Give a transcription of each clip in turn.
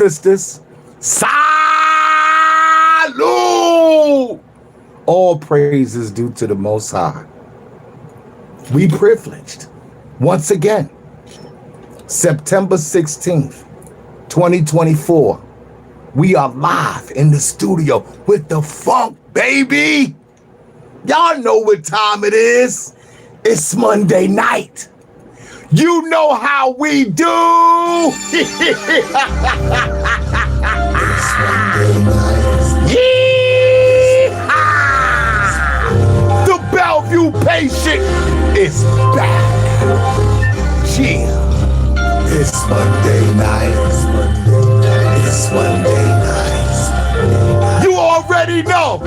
sisters, salute! All praise is due to the Most High. We privileged. Once again, September 16th, 2024. We are live in the studio with the funk, baby. Y'all know what time it is. It's Monday night. You know how we do. It's Monday night. Yeehaw! The Bellevue patient is back. Yeah. It's Monday night. It's Monday night. You already know.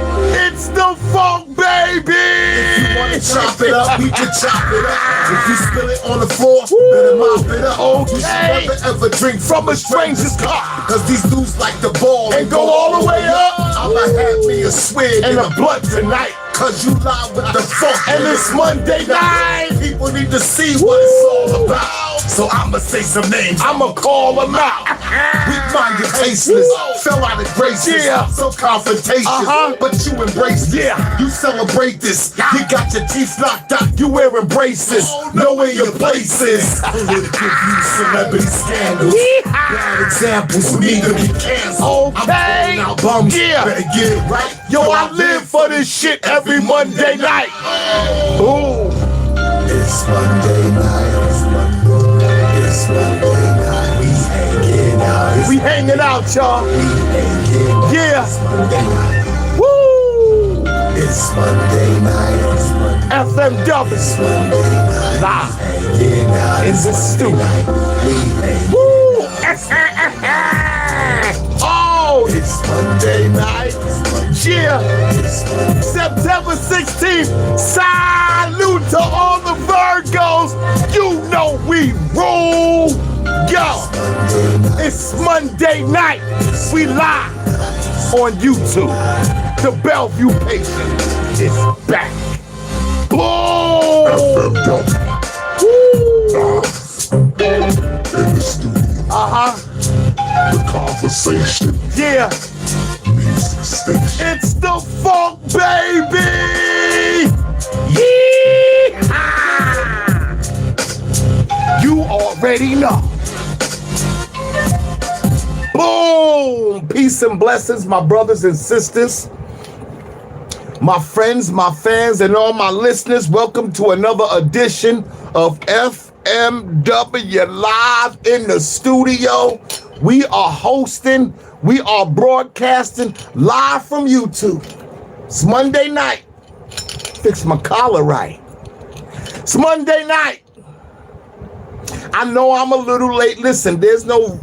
It's the funk, baby. If you wanna chop it up, we can chop it up. If you spill it on the floor, better mop it up. Okay. You should never ever drink from a stranger's cup. Cause these dudes like the ball and go all the way up. I'ma have me a swig and a blunt tonight. Cause you lie with the funk. And it's Monday night. People need to see what it's all about. So I'ma say some names. I'ma call them out. Weak-minded, tasteless, fell out of graces. Yeah. So confrontations, but you embrace this. Yeah. You celebrate this. You got your teeth knocked out. You wearing braces. Know where your place is. I'm gonna give you celebrity scandals. Bad examples who need to be canceled. Okay. I'm calling out bums. Yeah. Better get it right. Yo, I live for this shit every Monday night. Boom. It's Monday night. It's Monday night. We hanging out. We hanging out, y'all. We hanging out. Yeah. It's Monday night. Woo. It's Monday night. FMW. It's Monday night. Live Hanging out. in the studio. We hanging Woo. out. Oh, It's Monday night. yeah. It's Monday. September 16th. Salute to all the Virgos. You know we rule. Yo, it's Monday night. We live on YouTube. The Bellevue patient is back. Boom. In the studio. The conversation. Yeah. Music station. It's the funk, baby. Yeehaw! You already know. Boom! Peace and blessings, my brothers and sisters, my friends, my fans, and all my listeners. Welcome to another edition of FMW Live in the studio. We are hosting, we are broadcasting live from YouTube. It's Monday night. Fix my collar right. It's Monday night. I know I'm a little late. Listen, there's no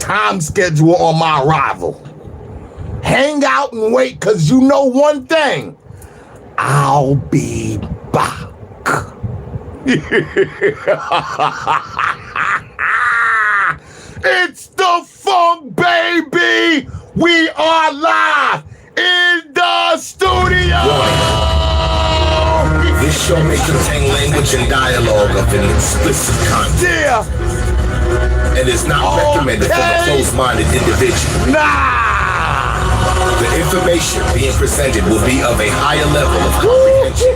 time schedule on my arrival. Hang out and wait, because you know one thing. I'll be back. It's the funk, baby. We are live in the studio. This show may contain language and dialogue of an explicit content. Yeah. It is not recommended for the closed-minded individual. Nah. The information being presented will be of a higher level of comprehension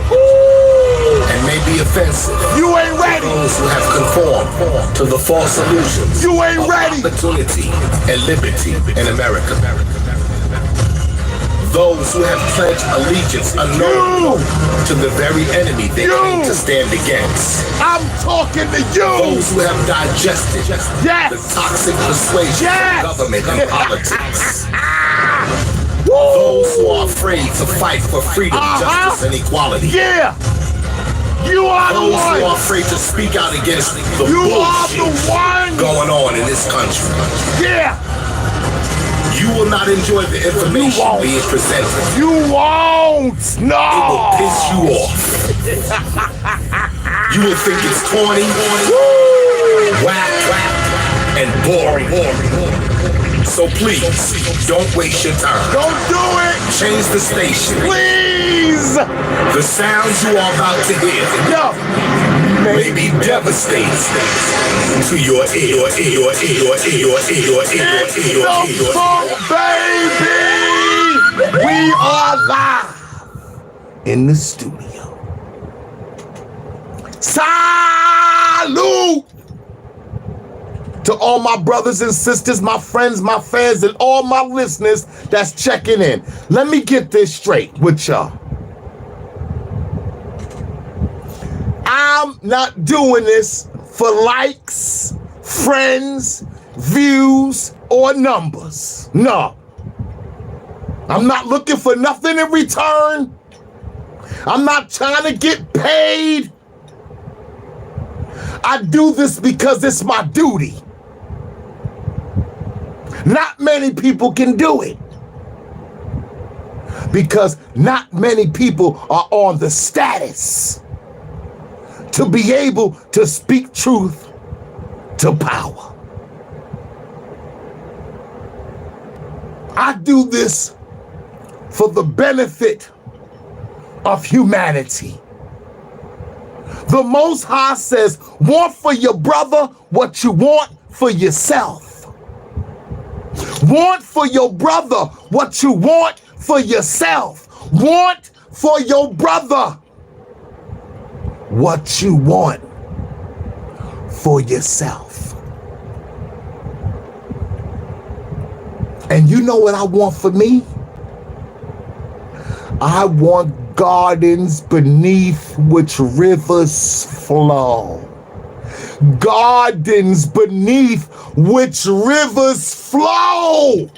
and may be offensive. You ain't ready. Those who have conformed to the false illusions You ain't of ready. opportunity and liberty in America. Those who have pledged allegiance unknown to the very enemy they claim to stand against. I'm talking to you. Those who have digested Yes. the toxic persuasion Yes. of government and politics. Woo. Those who are afraid to fight for freedom, justice, and equality. Yeah. You are the Those who are one. afraid to speak out against the You are the bullshit one. going on in this country. Yeah. You will not enjoy the information won't. being presented. You won't. It will No. piss you off. You will think it's corny, whack, and boring. So please, don't waste your time. Don't do it. Change the station. Please. The sounds you are about to hear Yo. may be devastating to your ear. Baby, we are live in the studio. Salute to all my brothers and sisters, my friends, my fans, and all my listeners that's checking in. Let me get this straight with y'all. I'm not doing this for likes, friends, views, or numbers. No. I'm not looking for nothing in return. I'm not trying to get paid. I do this because it's my duty. Not many people can do it. Because not many people are on the status to be able to speak truth to power. I do this for the benefit of humanity. The Most High says, want for your brother what you want for yourself. Want for your brother what you want for yourself. Want for your brother what you want for yourself. And you know what I want for me? I want gardens beneath which rivers flow. Gardens beneath which rivers flow.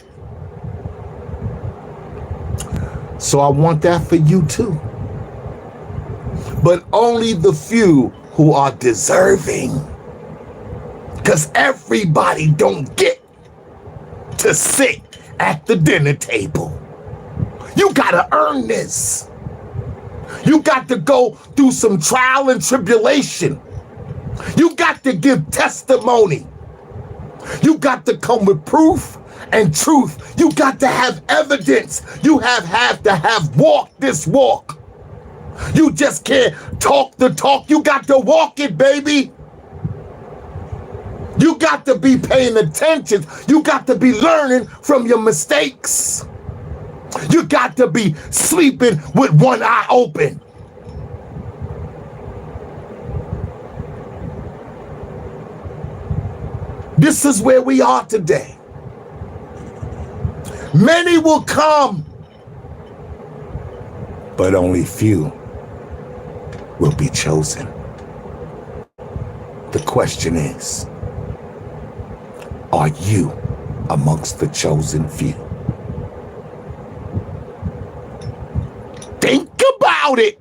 So I want that for you too. But only the few who are deserving. Because everybody don't get to sit at the dinner table. You gotta earn this. You got to go through some trial and tribulation. You got to give testimony. You got to come with proof and truth. You got to have evidence. You have to have walked this walk. You just can't talk the talk. You got to walk it, baby. You got to be paying attention. You got to be learning from your mistakes. You got to be sleeping with one eye open. This is where we are today. Many will come, but only few will be chosen. The question is, are you amongst the chosen few? Think about it.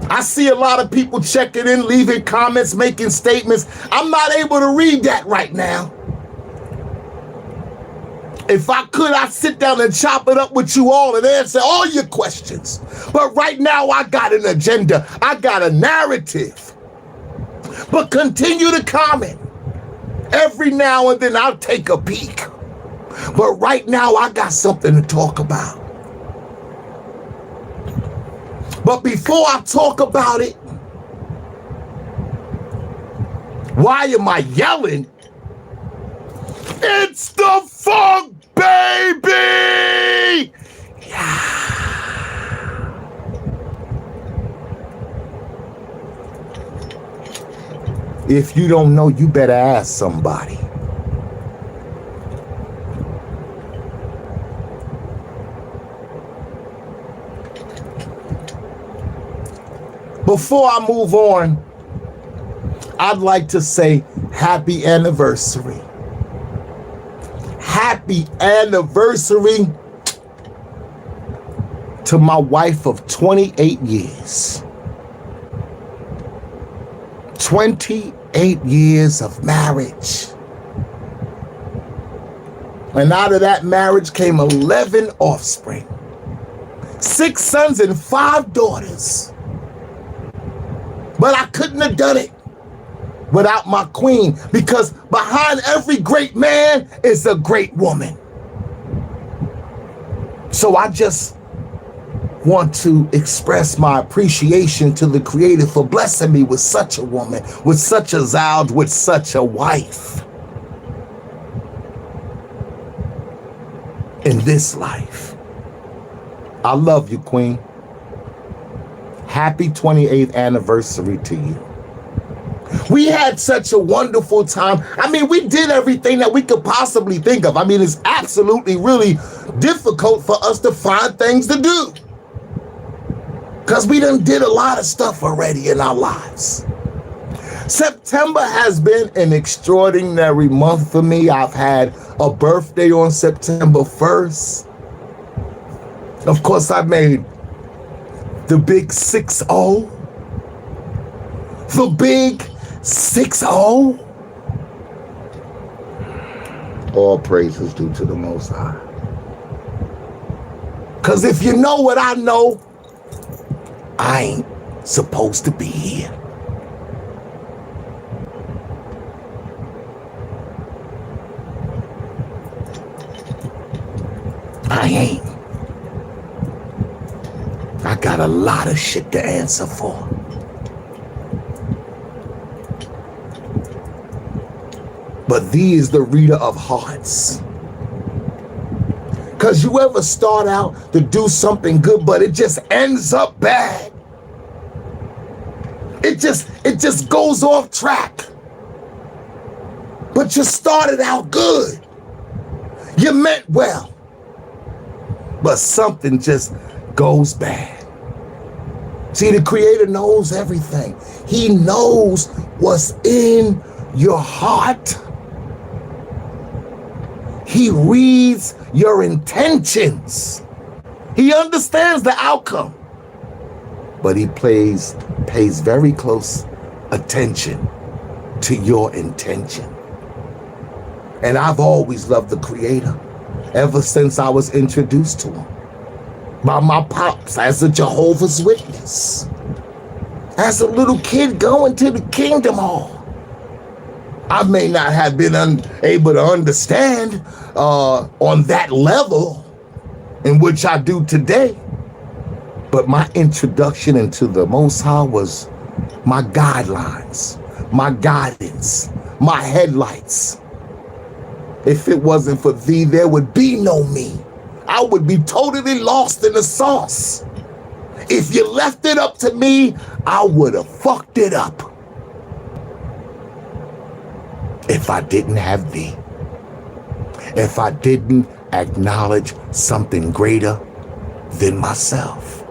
I see a lot of people checking in, leaving comments, making statements. I'm not able to read that right now. If I could, I'd sit down and chop it up with you all and answer all your questions. But right now, I got an agenda. I got a narrative. But continue to comment. Every now and then, I'll take a peek. But right now, I got something to talk about. But before I talk about it, why am I yelling? It's the funk, baby! Yeah. If you don't know, you better ask somebody. Before I move on, I'd like to say happy anniversary. Happy anniversary to my wife of 28 years. 28 years of marriage. And out of that marriage came 11 offspring. 6 sons and 5 daughters. But I couldn't have done it without my queen, because behind every great man is a great woman. So I just want to express my appreciation to the Creator for blessing me with such a woman, with such a child, with such a wife in this life. I love you, Queen. Happy 28th anniversary to you. We had such a wonderful time. I mean, we did everything that we could possibly think of. I mean, it's absolutely really difficult for us to find things to do, because we done did a lot of stuff already in our lives. September has been an extraordinary month for me. I've had a birthday on September 1st. Of course, I made the big 6-0. The big 6-0. All praises due to the Most High. Because if you know what I know, I ain't supposed to be here. I ain't. I got a lot of shit to answer for. But thee is the reader of hearts. Because you ever start out to do something good, but it just ends up bad. It just goes off track. But you started out good. You meant well. But something just goes bad. See, the Creator knows everything. He knows what's in your heart. He reads your intentions. He understands the outcome. But he pays very close attention to your intention. And I've always loved the Creator ever since I was introduced to him by my pops as a Jehovah's Witness, as a little kid going to the Kingdom Hall. I may not have been able to understand on that level in which I do today, but my introduction into the Most High was my guidelines, my guidance, my headlights. If it wasn't for thee, there would be no me. I would be totally lost in the sauce. If you left it up to me, I would have fucked it up. If I didn't have thee, if I didn't acknowledge something greater than myself.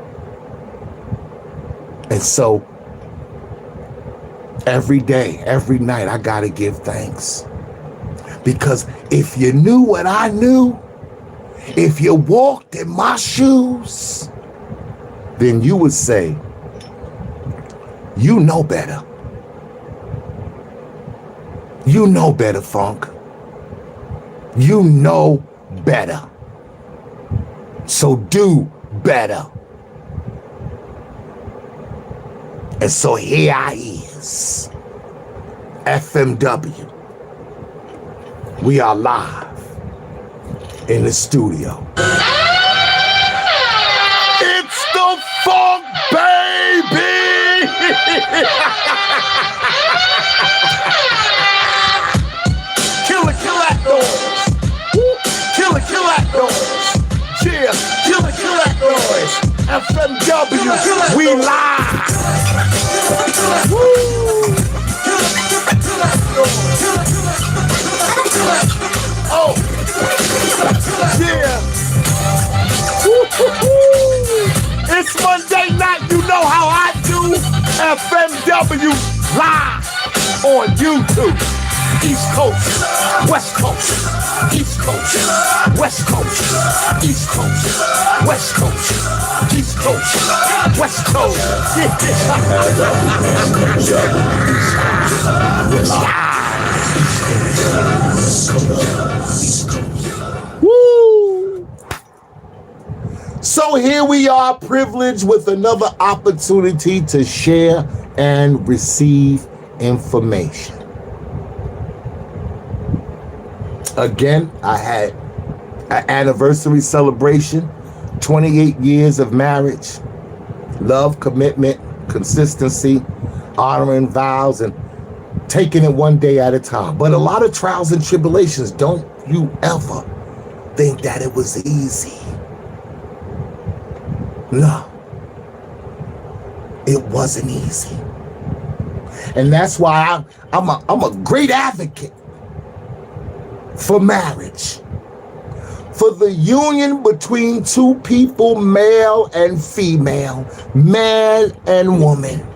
And so every day, every night, I gotta give thanks. Because if you knew what I knew, if you walked in my shoes, then you would say, you know better. You know better, Funk. You know better. So do better. And so here I is, FMW. We are live in the studio. It's the Funk Baby! Killer that noise. Killer that noise. Yeah, killer that noise. FMW, we live. Woo! Oh, yeah. It's Monday night, you know how I do. FMW live on YouTube. East Coast, West Coast, East Coast, West Coast, East Coast, West Coast, East Coast, West Coast. Woo! So here we are, privileged with another opportunity to share and receive information. Again, I had an anniversary celebration 28 years of marriage, love, commitment, consistency, honoring vows, and taking it one day at a time. But a lot of trials and tribulations, don't you ever think that it was easy. No, it wasn't easy. And that's why I'm a great advocate for marriage, for the union between two people, male and female, man and woman.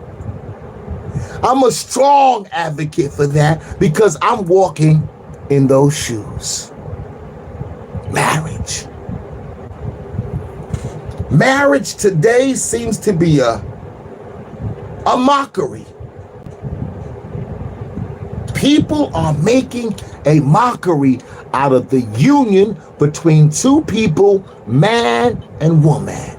I'm a strong advocate for that because I'm walking in those shoes. Marriage. Marriage today seems to be a mockery. People are making a mockery out of the union between two people, man and woman.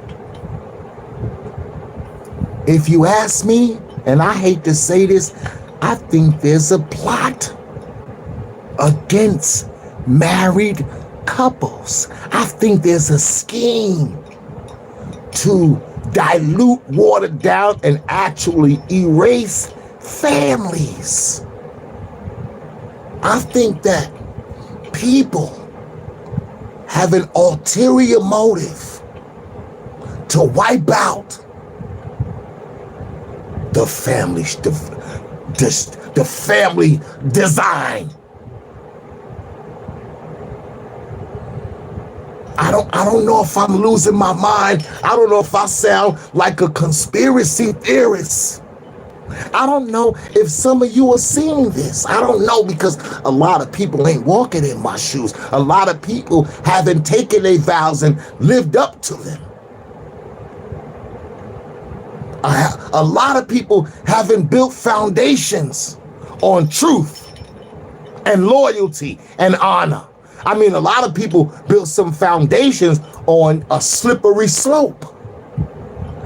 If you ask me, and I hate to say this, I think there's a plot against married couples. I think there's a scheme to dilute, water down, and actually erase families. I think that people have an ulterior motive to wipe out the family, the family design. I don't know if I'm losing my mind. I don't know if I sound like a conspiracy theorist. I don't know if some of you are seeing this. I don't know, because a lot of people ain't walking in my shoes. A lot of people haven't taken their vows and lived up to them. A lot of people haven't built foundations on truth and loyalty and honor. I mean, a lot of people built some foundations on a slippery slope.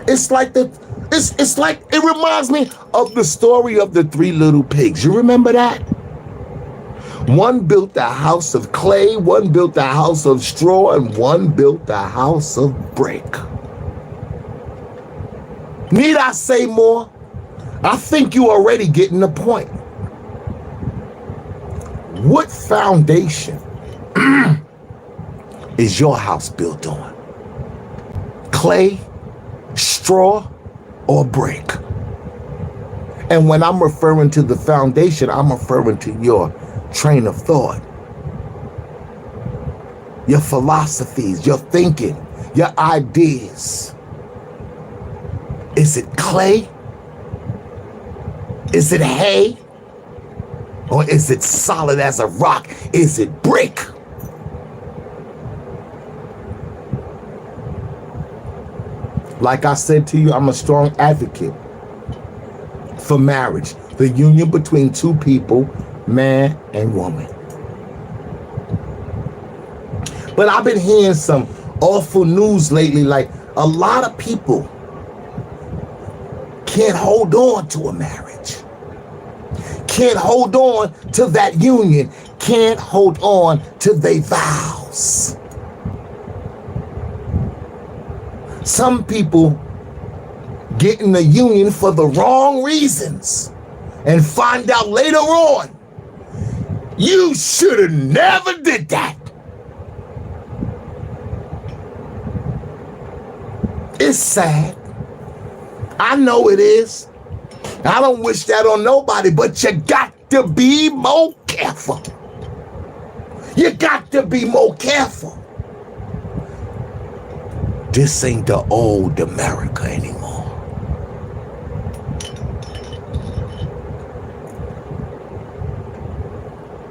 It's like it reminds me of the story of the three little pigs. You remember that? One built a house of clay, one built a house of straw, and one built a house of brick. Need I say more? I think you already getting the point. What foundation is your house built on? Clay, straw, or brick? And when I'm referring to the foundation, I'm referring to your train of thought, your philosophies, your thinking, your ideas. Is it clay? Is it hay? Or is it solid as a rock? Is it brick? Like I said to you, I'm a strong advocate for marriage, the union between two people, man and woman. But I've been hearing some awful news lately, like a lot of people can't hold on to a marriage, can't hold on to that union, can't hold on to their vows. Some people get in the union for the wrong reasons and find out later on, you should have never did that. It's sad. I know it is. I don't wish that on nobody, but you got to be more careful. You got to be more careful. This ain't the old America anymore.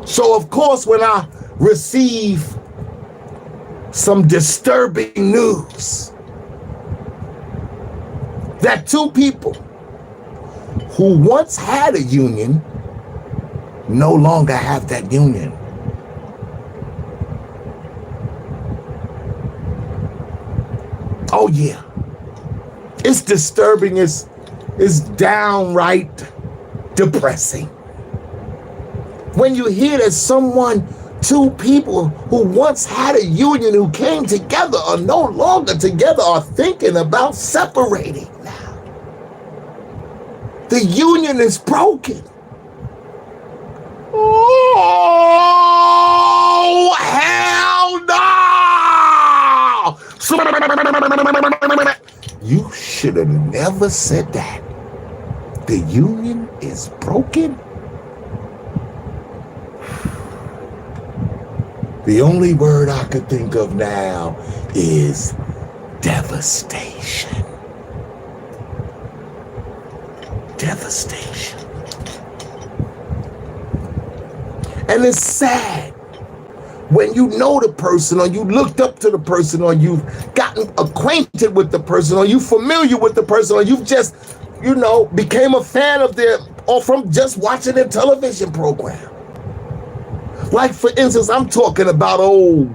So of course, when I receive some disturbing news that two people who once had a union no longer have that union, oh yeah, it's disturbing. It's downright depressing when you hear that someone Two people who once had a union, who came together, are no longer together, are thinking about separating now. The union is broken. Oh, hell no! You should have never said that. The union is broken? The only word I could think of now is devastation. Devastation. And it's sad when you know the person, or you looked up to the person, or you've gotten acquainted with the person, or you familiar with the person, or you've just, became a fan of their, or from just watching their television program. Like, for instance, I'm talking about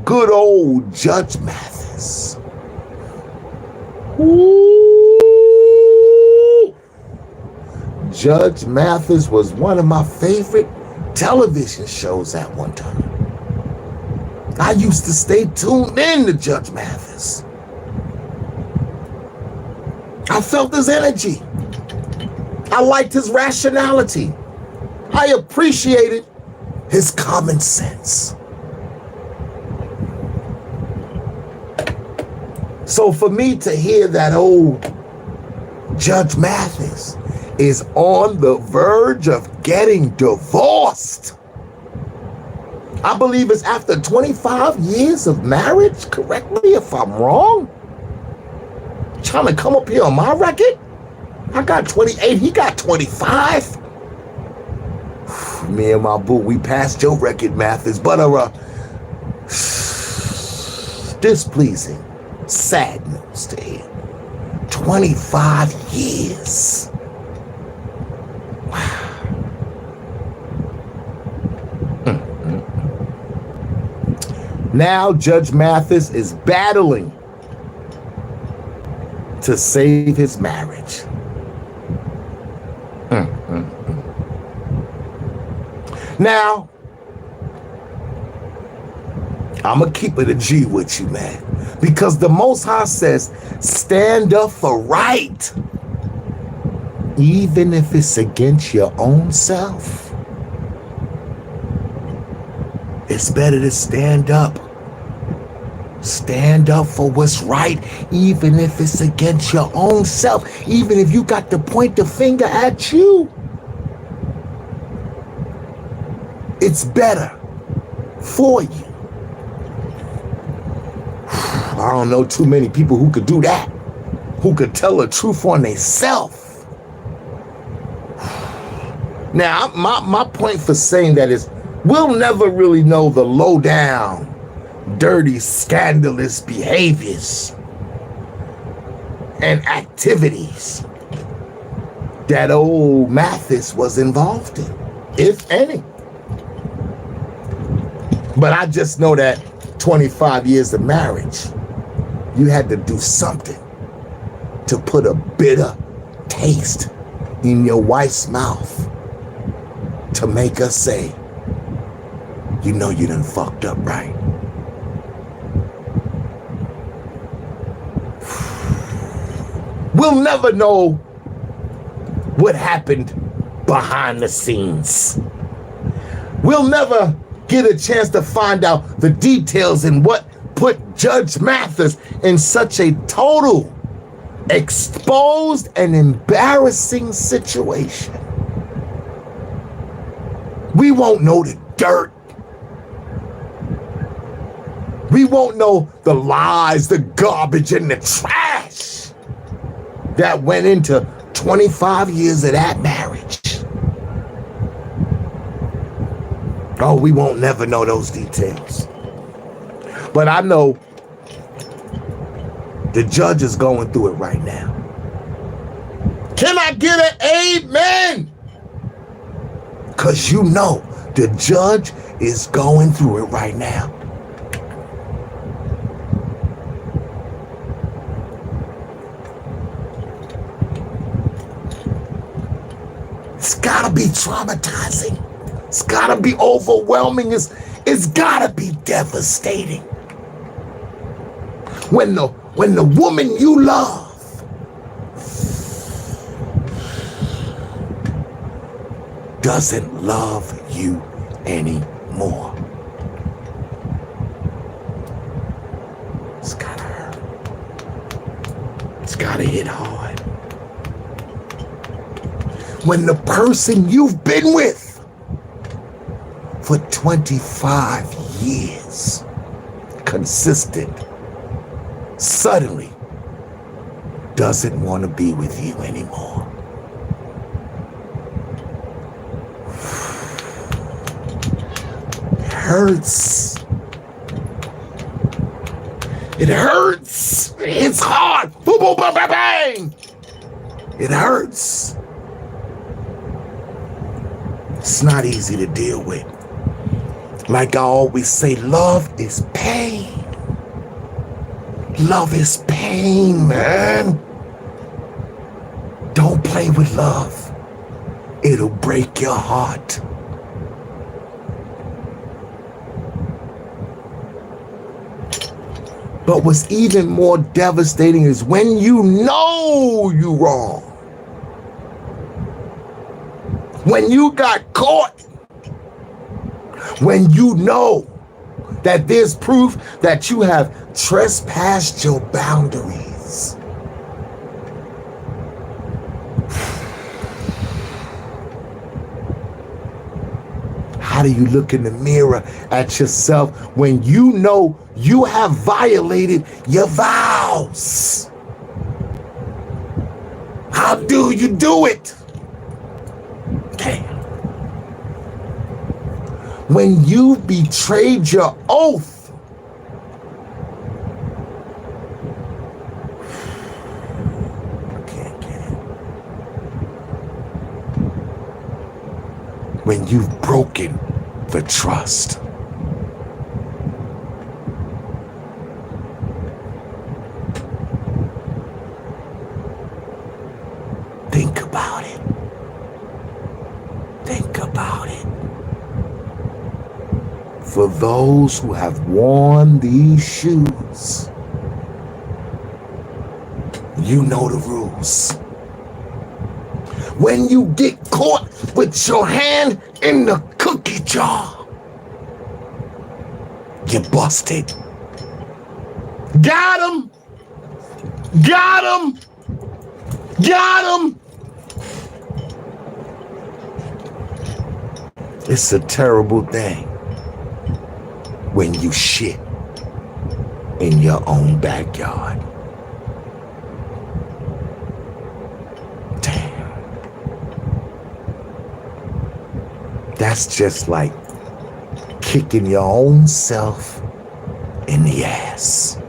good old Judge Mathis. Ooh. Judge Mathis was one of my favorite television shows at one time. I used to stay tuned in to Judge Mathis. I felt his energy. I liked his rationality. I appreciated his common sense. So for me to hear that Judge Mathis is on the verge of getting divorced, I believe it's after 25 years of marriage. Correct me if I'm wrong. Trying to come up here on my record? I got 28, he got 25. Me and my boo, we passed your record, Mathis, but displeasing, sad news to hear. 25 years. Wow. Now Judge Mathis is battling to save his marriage. Now, I'm going to keep it a G with you, man. Because the Most High says, stand up for right. Even if it's against your own self. It's better to stand up. Stand up for what's right, even if it's against your own self. Even if you got to point the finger at you. It's better for you. I don't know too many people who could do that, who could tell the truth on themselves. Now, my point for saying that is, we'll never really know the low down, dirty, scandalous behaviors and activities that old Mathis was involved in, if any. But I just know that 25 years of marriage, you had to do something to put a bitter taste in your wife's mouth to make her say, you know you done fucked up, right? We'll never know what happened behind the scenes. We'll never get a chance to find out the details and what put Judge Mathis in such a total, exposed and embarrassing situation. We won't know the dirt. We won't know the lies, the garbage, and the trash that went into 25 years of that marriage. Oh, we won't never know those details. But I know the judge is going through it right now. Can I get an amen? Because you know the judge is going through it right now. It's gotta be traumatizing. It's gotta be overwhelming. It's gotta be devastating. When the woman you love doesn't love you anymore. It's gotta hurt. It's gotta hit hard. When the person you've been with for 25 years, consistent, suddenly doesn't want to be with you anymore. It hurts. It hurts. It's hard. Boom, boom, bang, bang, bang. It hurts. It's not easy to deal with. Like I always say, love is pain. Love is pain, man. Don't play with love. It'll break your heart. But what's even more devastating is when you know you're wrong. When you got caught. When you know that there's proof that you have trespassed your boundaries. How do you look in the mirror at yourself when you know you have violated your vows? How do you do it? Damn. When you betrayed your oath, I can't get it. When you've broken the trust. Think about it. Think about it. For those who have worn these shoes, you know the rules. When you get caught with your hand in the cookie jar, you busted. Got him! Got him! Got him! It's a terrible thing when you shit in your own backyard. Damn. That's just like kicking your own self in the ass.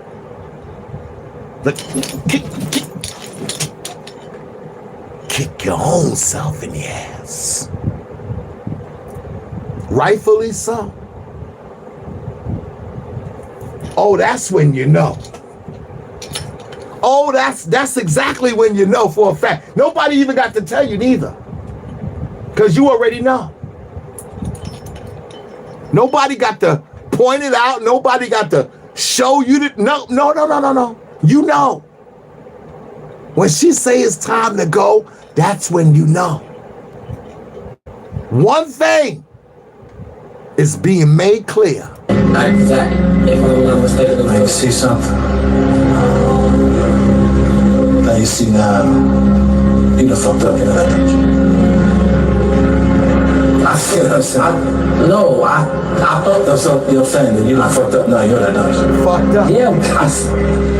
Look, kick your own self in the ass. Rightfully so. Oh, that's when you know. Oh, that's exactly when you know for a fact. Nobody even got to tell you neither. Because you already know. Nobody got to point it out. Nobody got to show you that. No. You know. When she say it's time to go, that's when you know. One thing is being made clear. Zach, if I'm not mistaken, I see something. Now you see now, you done fucked up, you know. I see what I'm saying. No, I fucked up. So, you know what I'm saying? That you done fucked up. No, you're not done. Fucked up. Yeah,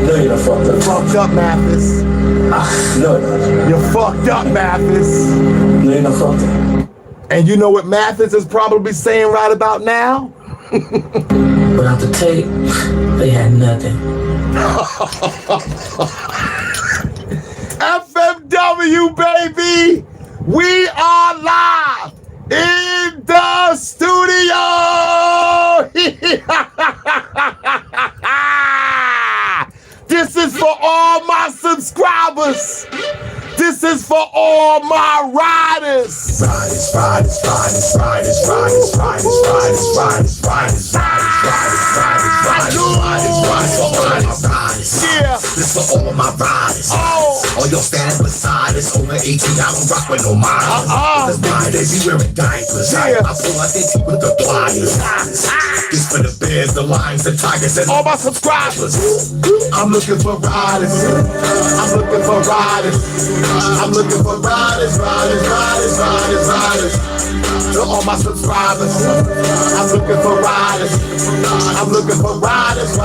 No, you done fucked up. Fucked up, Mathis. No, no. You're fucked up, Mathis. No, you done fucked up. And you know what Mathis is probably saying right about now? without the tape, they had nothing. FMW, baby! We are live in the studio! This is for all my subscribers. This is for all my riders. This for all my riders. All y'all standing beside us. Over 18, I don't rock with no minors. Cause mine, they be wearing diapers. I pull out their teeth with the pliers. This for the bears, the lions, the tigers, and All my subscribers. I'm looking for riders. I'm looking for riders. I'm looking for riders. To all my subscribers, I'm looking for riders. I'm looking for riders.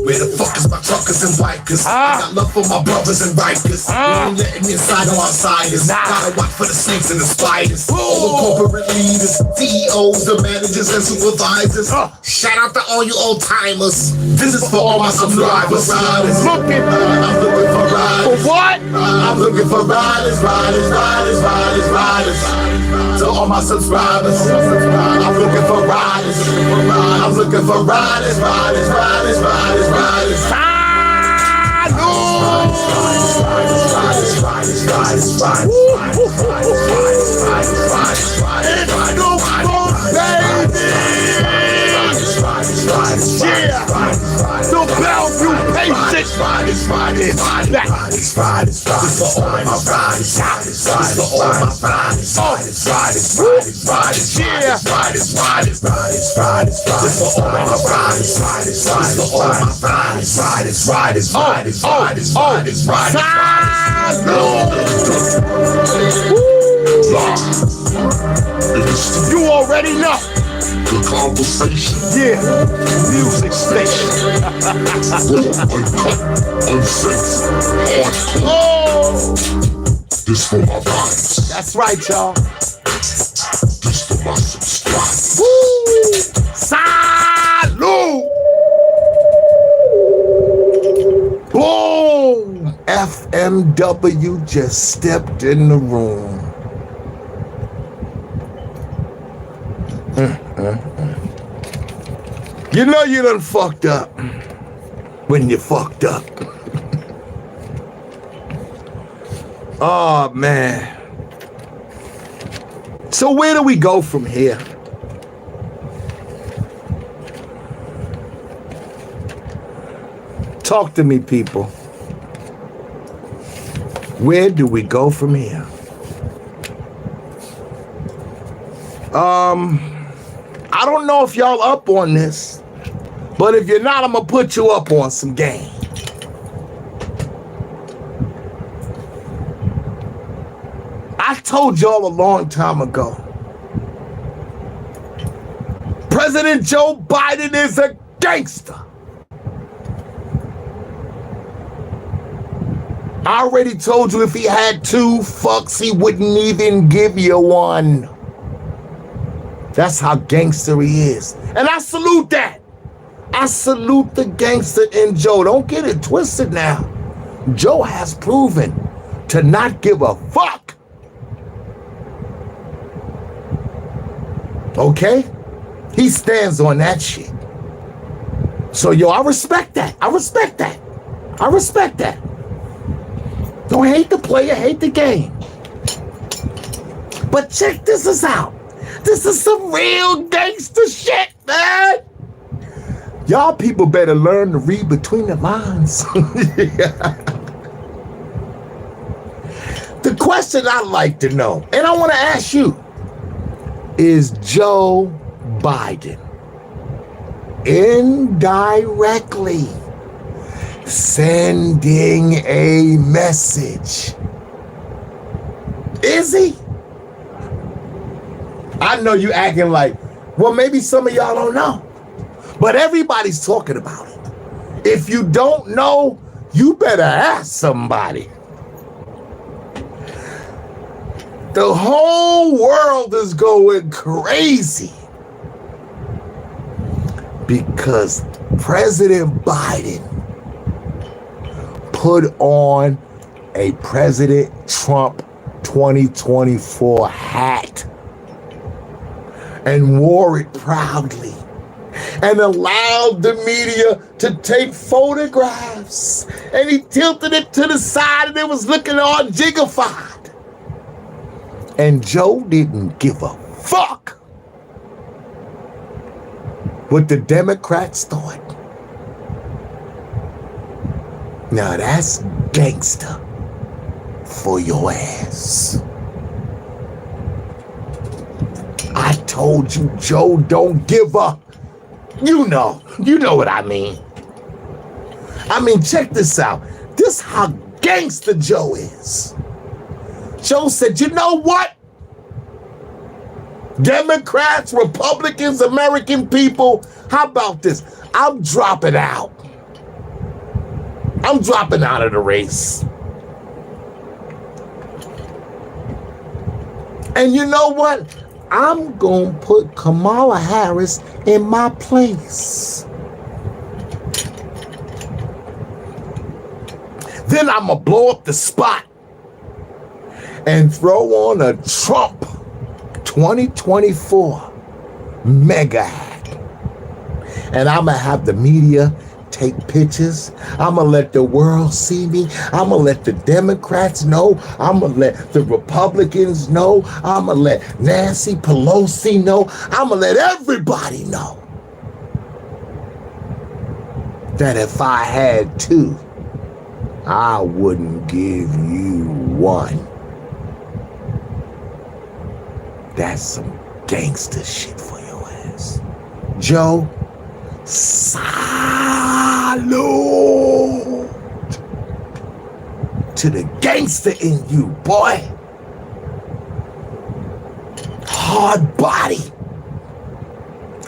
Where the fuck is my truckers and bikers? I got love for my brothers and bikers. We ain't letting inside on outsiders. Gotta watch for the snakes and the spiders. All the corporate leaders, CEOs, the managers and supervisors. Shout out to all you old timers. This is for all my subscribers. Looking. I'm looking for riders. For what? I'm looking for riders. To all my subscribers, I'm looking for riders. I'm looking for riders. The Bellevue Patience. You already know. The conversation. Yeah, music station. Uncensored, hardcore. This for my vibes. That's right, y'all. This for my subscribers. Woo! Salute! Boom! FMW just stepped in the room. You know you done fucked up when you fucked up. Oh, man. So where do we go from here? Talk to me, people. Where do we go from here? I don't know if y'all up on this, but if you're not, I'm gonna put you up on some game. I told y'all a long time ago, President Joe Biden is a gangster. I already told you if he had 2 fucks, he wouldn't even give you one. That's how gangster he is. And I salute that. I salute the gangster in Joe. Don't get it twisted now. Joe has proven to not give a fuck. Okay? He stands on that shit. So, yo, I respect that. I respect that. I respect that. Don't hate the player, hate the game. But check this out. This is some real gangster shit, man. Y'all people better learn to read between the lines. The question I'd like to know, and I want to ask you, is Joe Biden indirectly sending a message? Is he? I know you acting like, well, maybe some of y'all don't know, but everybody's talking about it. If you don't know, you better ask somebody. The whole world is going crazy because President Biden put on a President Trump 2024 hat and wore it proudly and allowed the media to take photographs, and he tilted it to the side and it was looking all jiggified. And Joe didn't give a fuck what the Democrats thought. Now that's gangster for your ass. I told you Joe don't give a, you know what I mean. I mean, check this out. This how gangster Joe is. Joe said, you know what? Democrats, Republicans, American people, how about this? I'm dropping out. I'm dropping out of the race. And you know what? I'm going to put Kamala Harris in my place. Then I'm going to blow up the spot and throw on a Trump 2024 MAGA hat. And I'm going to have the media take pictures. I'm going to let the world see me. I'm going to let the Democrats know. I'm going to let the Republicans know. I'm going to let Nancy Pelosi know. I'm going to let everybody know that if I had to, I wouldn't give you one. That's some gangster shit for your ass. Joe, salute to the gangster in you, boy. Hard body.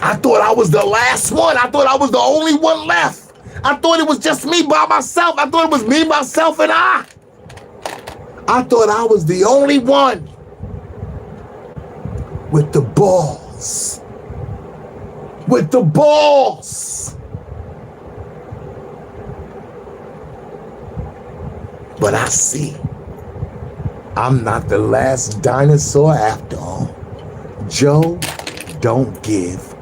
I thought I was the last one. I thought I was the only one left. I thought it was just me by myself. I thought it was me, myself, and I. I thought I was the only one with the balls. With the balls. But I see, I'm not the last dinosaur after all. Joe don't give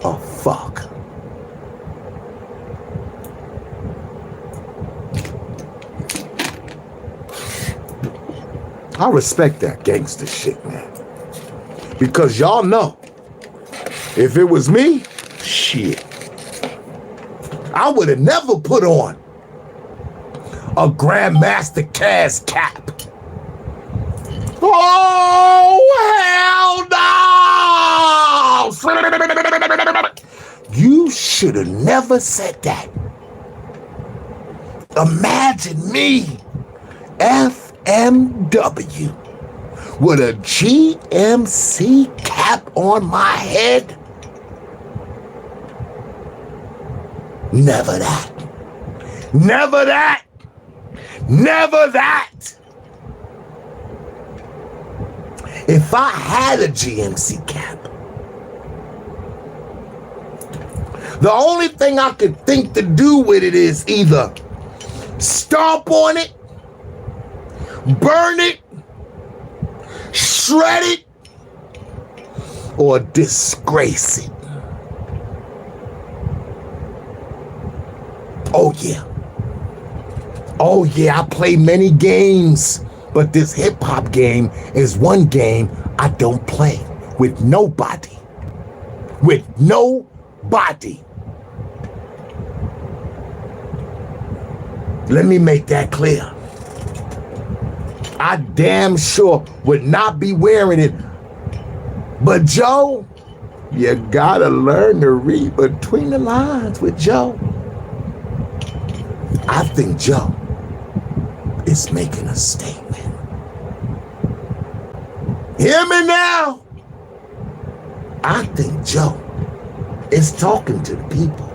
a fuck. I respect that gangster shit, man. Because y'all know, if it was me, shit, I would have never put on a Grandmaster Caz cap. Oh, hell no! You should have never said that. Imagine me, FMW, with a GMC cap on my head. Never that. Never that. Never that. If I had a GMC cap, the only thing I could think to do with it is either stomp on it, burn it, shred it, or disgrace it. Oh yeah. Oh yeah, I play many games, but this hip hop game is one game I don't play with nobody. With nobody. Let me make that clear. I damn sure would not be wearing it. But Joe, you gotta learn to read between the lines with Joe. I think Joe is making a statement. Hear me now? I think Joe is talking to the people.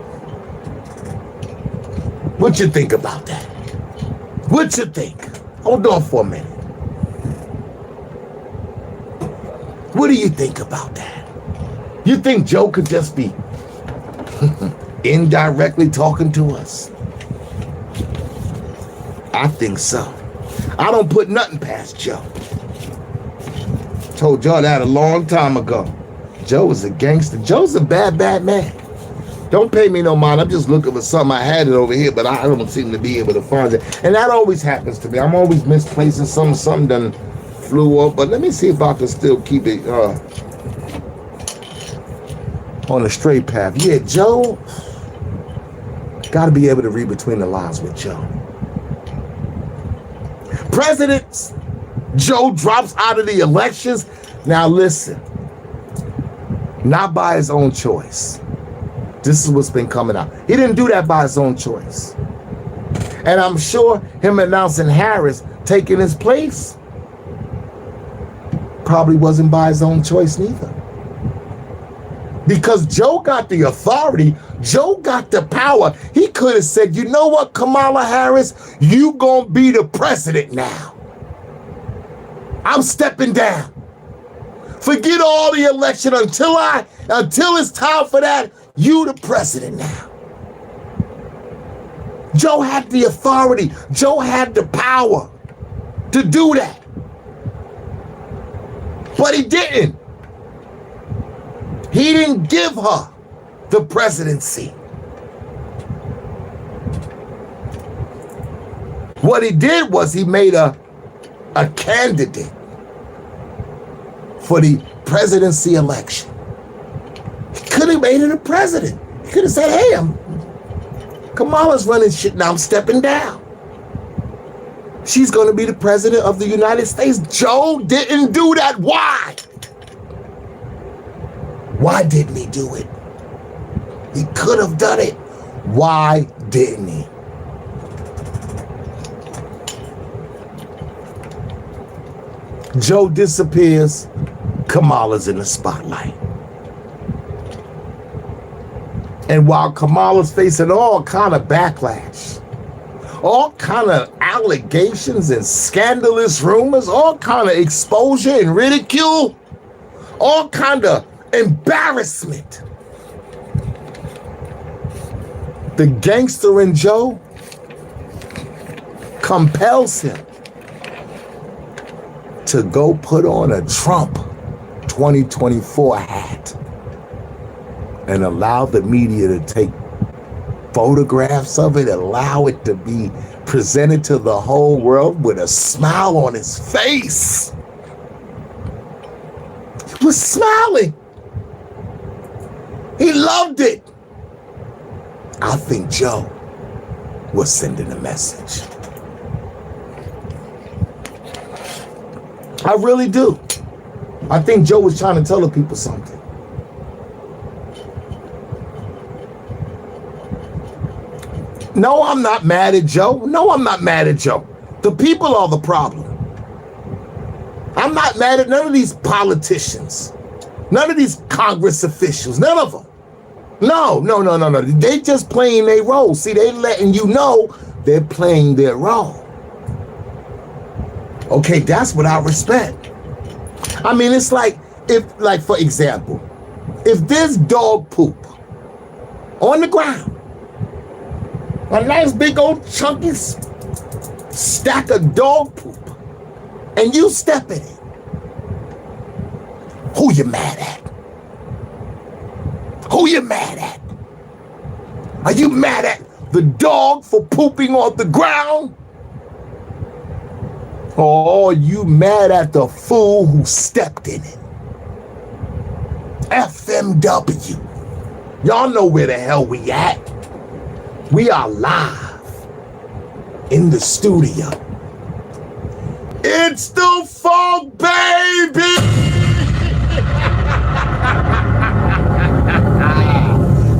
What you think about that? What you think? Hold on for a minute. What do you think about that? You think Joe could just be indirectly talking to us? I think so. I don't put nothing past Joe. Told y'all that a long time ago. Joe is a gangster. Joe's a bad, bad man. Don't pay me no mind. I'm just looking for something. I had it over here, but I don't seem to be able to find it. And that always happens to me. I'm always misplacing something done flew off, but let me see if I can still keep it on a straight path. Yeah, Joe, got to be able to read between the lines with Joe. President Joe drops out of the elections. Now listen, not by his own choice. This is what's been coming out. He didn't do that by his own choice. And I'm sure him announcing Harris taking his place probably wasn't by his own choice neither. Because Joe got the authority, Joe got the power. He could have said, you know what, Kamala Harris, you gonna be the president now. I'm stepping down. Forget all the election until it's time for that, you the president now. Joe had the authority. Joe had the power to do that. But he didn't. He didn't give her the presidency. What he did was he made a candidate for the presidency election. He could have made it a president. He could have said, hey, Kamala's running shit now, I'm stepping down. She's going to be the president of the United States. Joe didn't do that. Why? Why didn't he do it? He could have done it. Why didn't he? Joe disappears. Kamala's in the spotlight. And while Kamala's facing all kind of backlash, all kind of allegations and scandalous rumors, all kind of exposure and ridicule, all kind of embarrassment, the gangster in Joe compels him to go put on a Trump 2024 hat and allow the media to take photographs of it, allow it to be presented to the whole world with a smile on his face. He was smiling. He loved it. I think Joe was sending a message. I really do. I think Joe was trying to tell the people something. No, I'm not mad at Joe. No, I'm not mad at Joe. The people are the problem. I'm not mad at none of these politicians. None of these Congress officials. None of them. No. They just playing their role. See, they letting you know they're playing their role. Okay, that's what I respect. I mean, it's like, for example, if there's dog poop on the ground, a nice big old chunky stack of dog poop, and you step in it, who you mad at? Who you mad at? Are you mad at the dog for pooping on the ground? Or are you mad at the fool who stepped in it? FMW. Y'all know where the hell we at. We are live in the studio. It's the funk, baby!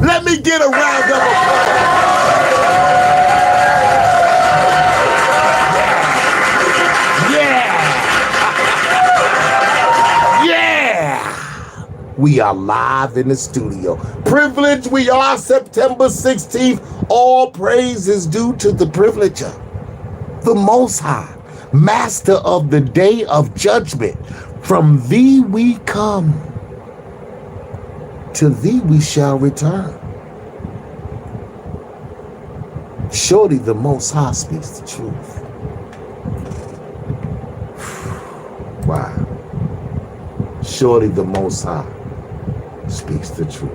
Let me get a round of applause. We are live in the studio. Privilege we are, September 16th. All praise is due to the privileger, the Most High, Master of the day of judgment. From thee we come, to thee we shall return. Surely the Most High speaks the truth. Wow. Surely the Most High speaks the truth.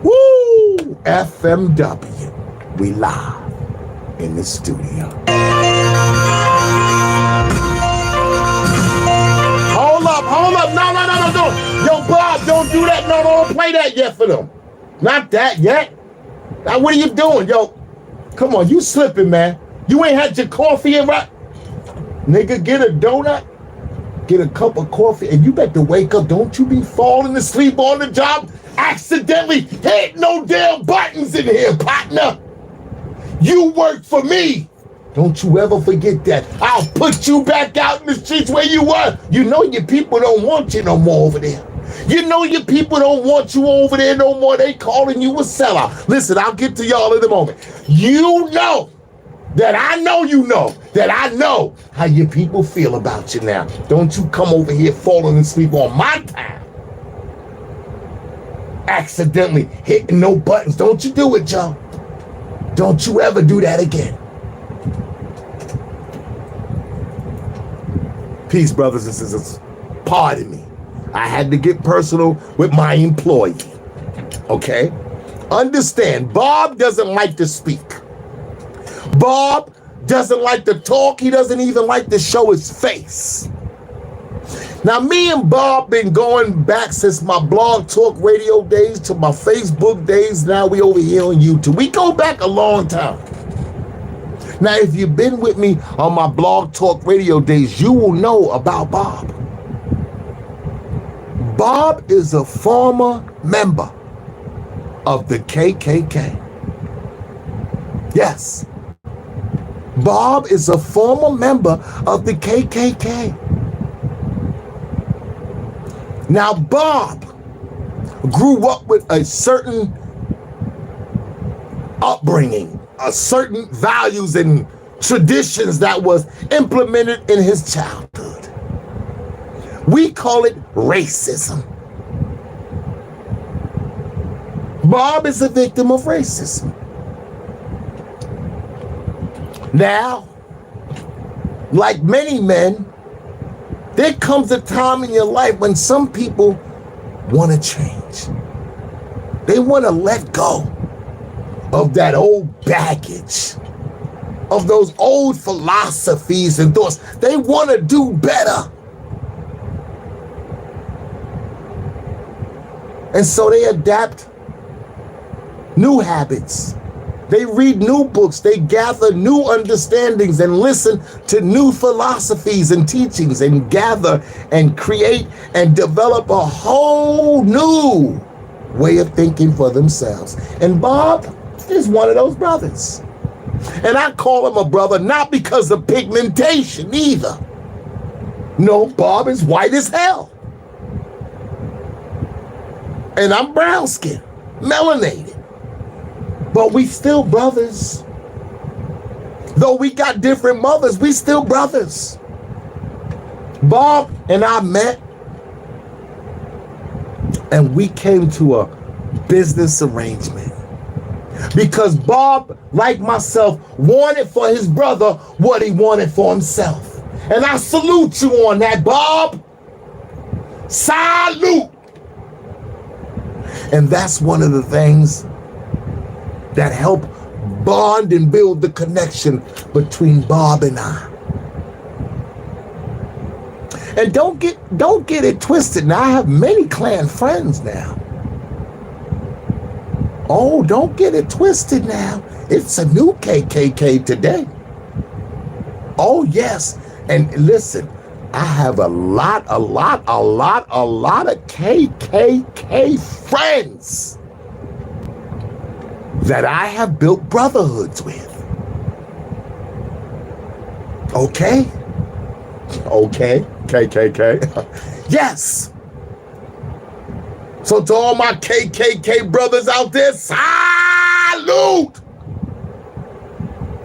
Woo! FMW. We live. in the studio. Hold up. No, don't. Yo, Bob, don't do that. No, don't play that yet for them. Not that yet. Now, what are you doing, yo? Come on, you slipping, man. You ain't had your coffee in right? Nigga, get a donut, get a cup of coffee, and you better wake up. Don't you be falling asleep on the job, accidentally hit no damn buttons in here, partner. You work for me. Don't you ever forget that. I'll put you back out in the streets where you were. You know your people don't want you no more over there. You know your people don't want you over there no more. They calling you a sellout. Listen, I'll get to y'all in a moment. You know that I know you know that I know how your people feel about you now. Don't you come over here falling asleep on my time. Accidentally hitting no buttons. Don't you do it, Joe. Don't you ever do that again. Peace, brothers and sisters. Pardon me. I had to get personal with my employee. Okay? Understand, Bob doesn't like to speak. Bob doesn't like to talk. He doesn't even like to show his face. Now, me and Bob been going back since my blog talk radio days to my Facebook days. Now we over here on YouTube. We go back a long time. Now, if you've been with me on my blog talk radio days, you will know about Bob. Bob is a former member of the KKK. Yes. Bob is a former member of the KKK. Now, Bob grew up with a certain upbringing, a certain values and traditions that was implemented in his childhood. We call it racism. Bob is a victim of racism. Now, like many men, there comes a time in your life when some people want to change. They want to let go of that old baggage, of those old philosophies and thoughts. They want to do better. And so they adapt new habits. They read new books, they gather new understandings and listen to new philosophies and teachings and gather and create and develop a whole new way of thinking for themselves. And Bob is one of those brothers. And I call him a brother not because of pigmentation either. No, Bob is white as hell. And I'm brown skinned, melanated. But we still brothers. Though we got different mothers, we still brothers. Bob and I met, and we came to a business arrangement. Because Bob, like myself, wanted for his brother what he wanted for himself. And I salute you on that, Bob. Salute. And that's one of the things that help bond and build the connection between Bob and I. And don't get it twisted. Now I have many clan friends now. Oh, don't get it twisted now. It's a new KKK today. Oh yes. And listen, I have a lot of KKK friends that I have built brotherhoods with. Okay, KKK. Yes. So to all my KKK brothers out there, salute.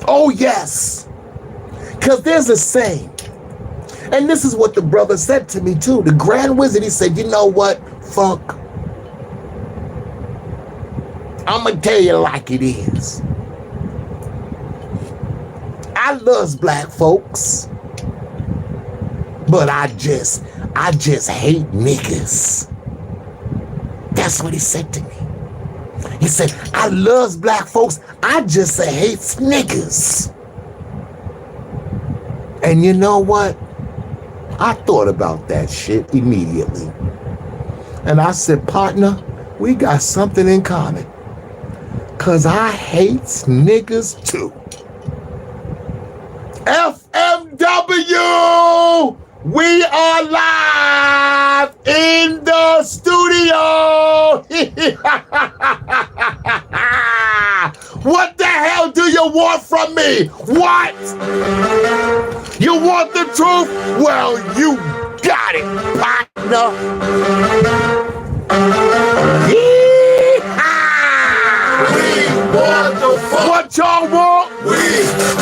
Oh yes. Because there's a saying, and this is what the brother said to me too, the Grand Wizard. He said, you know what, Funk? I'm gonna tell you like it is. I loves black folks, but I just hate niggas. That's what he said to me. He said, I loves black folks. I just hates niggas. And you know what? I thought about that shit immediately. And I said, partner, we got something in common. Cause I hates niggas too. FMW! We are live in the studio! What the hell do you want from me? What? You want the truth? Well, you got it, partner. What the fuck? What y'all want? We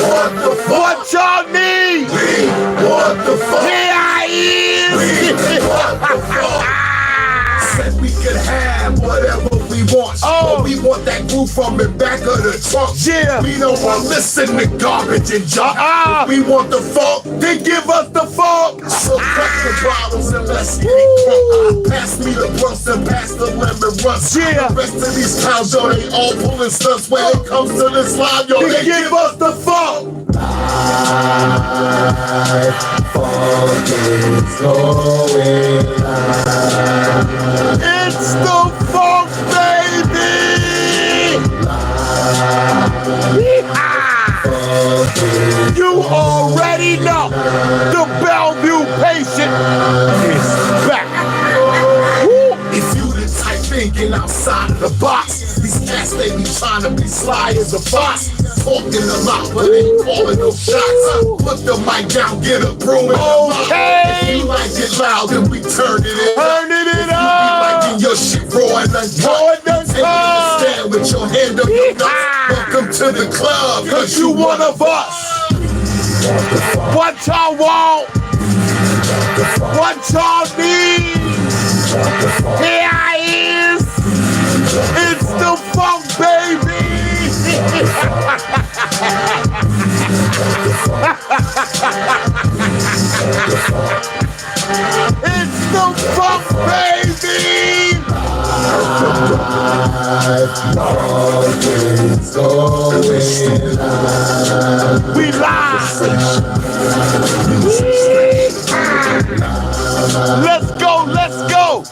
want the fuck? What y'all need? We want the fuck? Here I is! We want the fuck? Said we could have whatever we want. Oh. But we want that groove from the back of the trunk. Yeah. We don't want to listen to garbage and junk. Ah. If we want the funk, Then give us the funk! so cut the bottles and let's get it crunk. Pass me the blunts and pass the lemon runs. Yeah. The rest of these clowns, yo, they all pulling stunts. When it comes to this line, yo, Then they give us the funk! It's the funk, baby! Yeehaw! You already know the Bellevue patient is back. Woo! If you the type thinking outside of the box, these cats they be trying to be sly as a fox. Talking a lot, but ain't calling no shots. Put the mic down, get a broom in the mouth. Okay. If you like it loud, then we turn it up. Turning it You up! liking your shit raw and Raw and uncut. Take uncut. a stand with your hand up your nuts. Yeehaw. Welcome to the club, Cause you one of us. What y'all want? What y'all need? Here I is. It's the funk, baby. It's the funk, baby. We live. Let's go, let's go.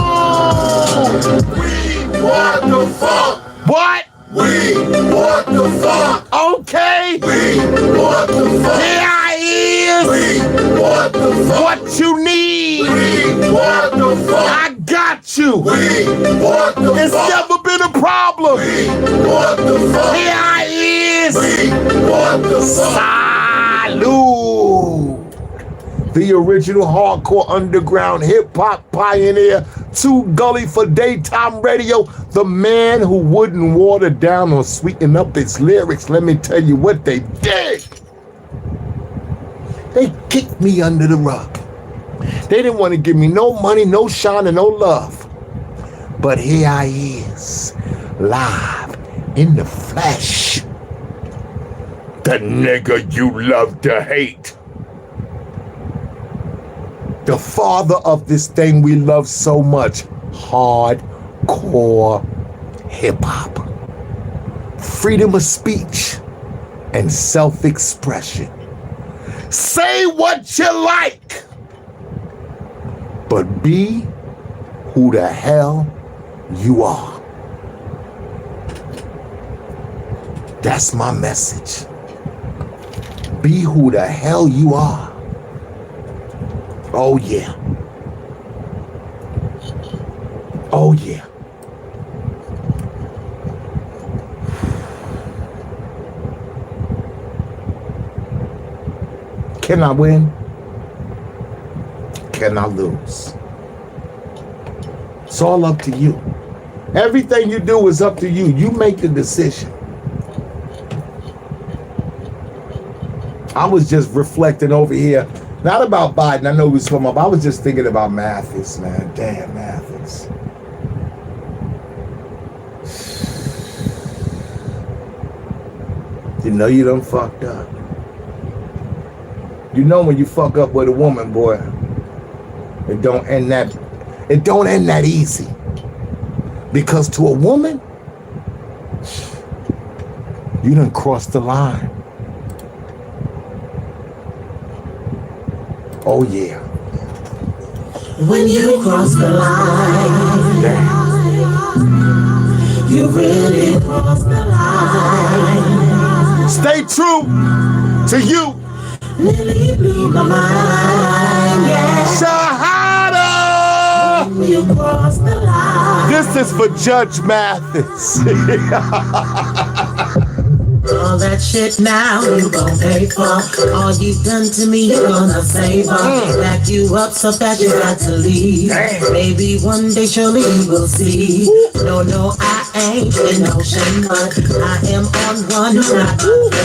Salute. We want the funk. What? We want the funk. Okay. We want the funk. Here I is. We want the funk. What you need? We want the funk. I got you. We want the It's funk. never been a problem. We want the funk. Here I is. We want the funk. Salute. The original hardcore underground hip hop pioneer, Too Gully for daytime radio, the man who wouldn't water down or sweeten up his lyrics. Let me tell you what they did. They kicked me under the rug. They didn't want to give me no money, no shine, and no love. But here I is, live in the flesh. The nigga you love to hate. The father of this thing we love so much, hardcore hip-hop. Freedom of speech and self-expression. Say what you like, but be who the hell you are. That's my message. Be who the hell you are. Oh yeah. Oh yeah. Can I win? Can I lose? It's all up to you. Everything you do is up to you. You make the decision. I was just reflecting over here, not about Biden. I know we was talking about, I was just thinking about Mathis, man. Damn, Mathis. You know you done fucked up. You know when you fuck up with a woman, boy, it don't end that easy. Because to a woman, you done crossed the line. Oh yeah. When you cross the line, you really cross the line. Stay true to you. Really blew my mind, yeah. Shahada! When you cross the line. This is for Judge Mathis. All that shit now you gon' pay for. All you've done to me, you're gonna savor. Back you up so fast you got to leave. Maybe one day surely you will see. No, I ain't in no shame, but I am on one, not my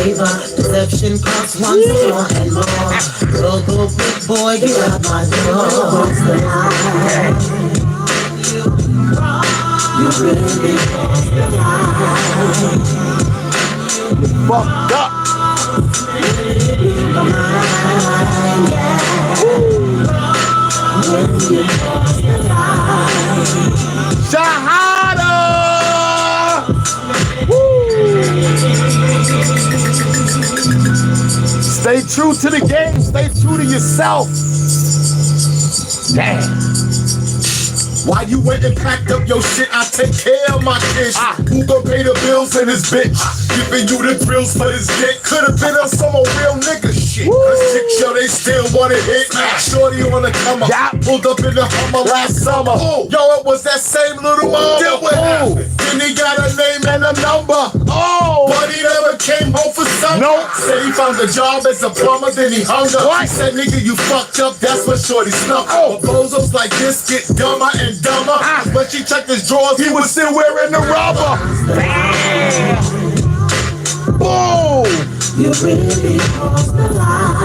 favor. Deception costs once more and more. Go, big boy, get out my door. You really crossed the line. Fucked up. Shahada! Stay true to the game. Stay true to yourself. Damn. Why you went and packed up your shit? I take care of my kids. Who gon' pay the bills in this bitch? Giving you the thrills for this dick. Could've been on some old real nigga shit. Cause chicks, yo, they still wanna hit. Shorty on the come up. Pulled up in the Hummer last summer. Yo, it was that same little mama. Then what happened? Then he got a name and a number. But he never came home for summer. Nope. Said he found a job as a plumber, then he hung up. He said, nigga, you fucked up. That's what Shorty snuck. But bozos like this get dumber and dumber. When she checked his drawers, he was still wearing the rubber. Boom! You really crossed the line.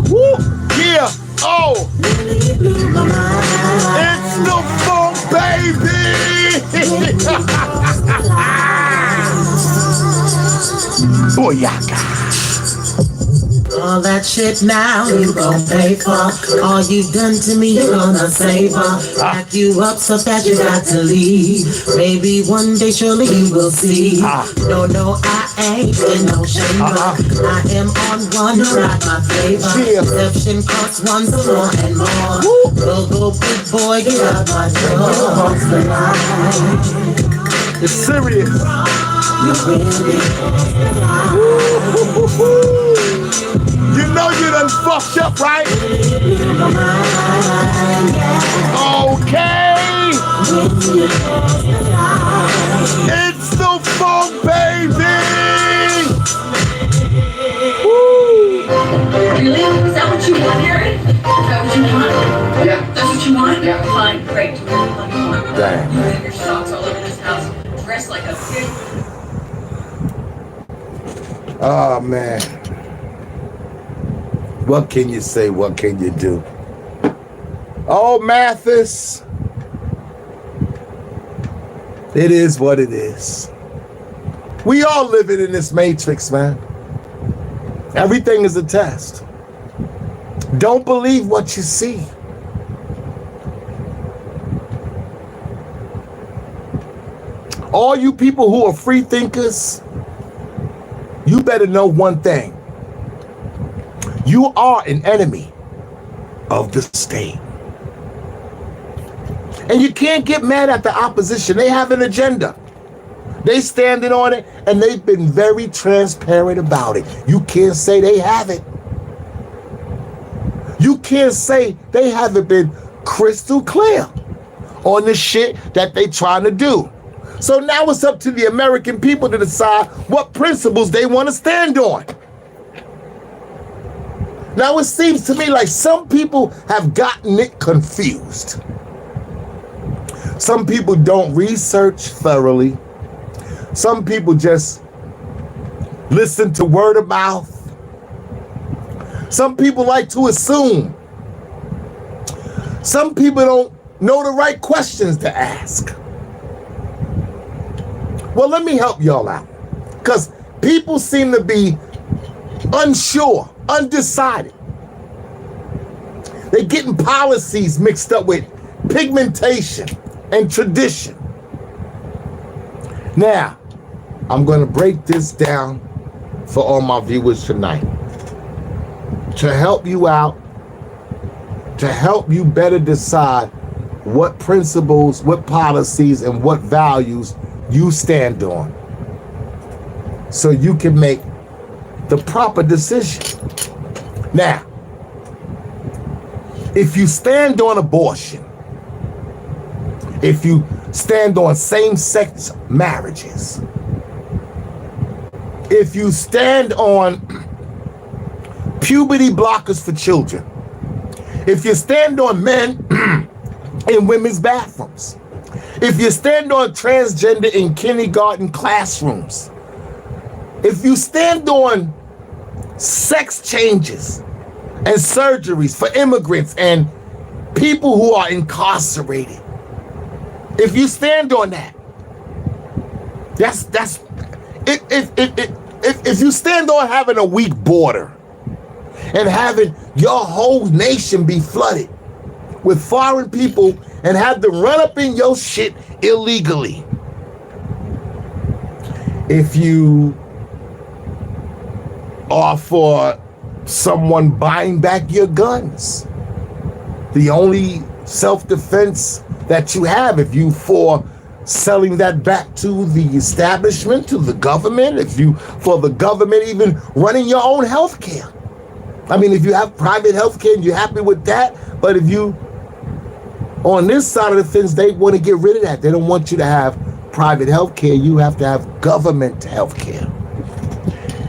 Woo! Yeah! Oh! Really blew my mind. It's the funk, baby! Booyaka! All that shit now you gon' pay for. All you've done to me, you're gonna savor. Back you up so fast you got to leave. Maybe one day surely you will see. No, I ain't in no shame, but I am on one, not my flavor. Deception costs one more and more. Go, big boy, get out my door. It's serious. You really You know you done fucked up, right? Okay. It's the funk, baby. Really? Is that what you want, Harry? Is that what you want? Yeah. That's what you want? Yeah. Fine, great. Damn. You have your socks all over this house, dressed like a pig. Oh, man. What can you say? What can you do? Oh, Mathis. It is what it is. We all living in this matrix, man. Everything is a test. Don't believe what you see. All you people who are free thinkers, you better know one thing. You are an enemy of the state. And you can't get mad at the opposition. They have an agenda. They standing on it, and they've been very transparent about it. You can't say they haven't. You can't say they haven't been crystal clear on the shit that they trying to do. So now it's up to the American people to decide what principles they want to stand on. Now it seems to me like some people have gotten it confused. Some people don't research thoroughly. Some people just listen to word of mouth. Some people like to assume. Some people don't know the right questions to ask. Well, let me help y'all out. Because people seem to be unsure, undecided. They're getting policies mixed up with pigmentation and tradition. Now, I'm going to break this down for all my viewers tonight to help you out, to help you better decide what principles, what policies, and what values you stand on, so you can make the proper decision. Now, if you stand on abortion, if you stand on same-sex marriages, if you stand on puberty blockers for children, if you stand on men in women's bathrooms, if you stand on transgender in kindergarten classrooms, if you stand on sex changes and surgeries for immigrants and people who are incarcerated, if you stand on that, if you stand on having a weak border and having your whole nation be flooded with foreign people and have them run up in your shit illegally, if you are for someone buying back your guns, the only self-defense that you have, if you for selling that back to the establishment, to the government, if you for the government even running your own health care. I mean, if you have private health care and you're happy with that, but if you on this side of the fence, they want to get rid of that. They don't want you to have private health care. You have to have government health care.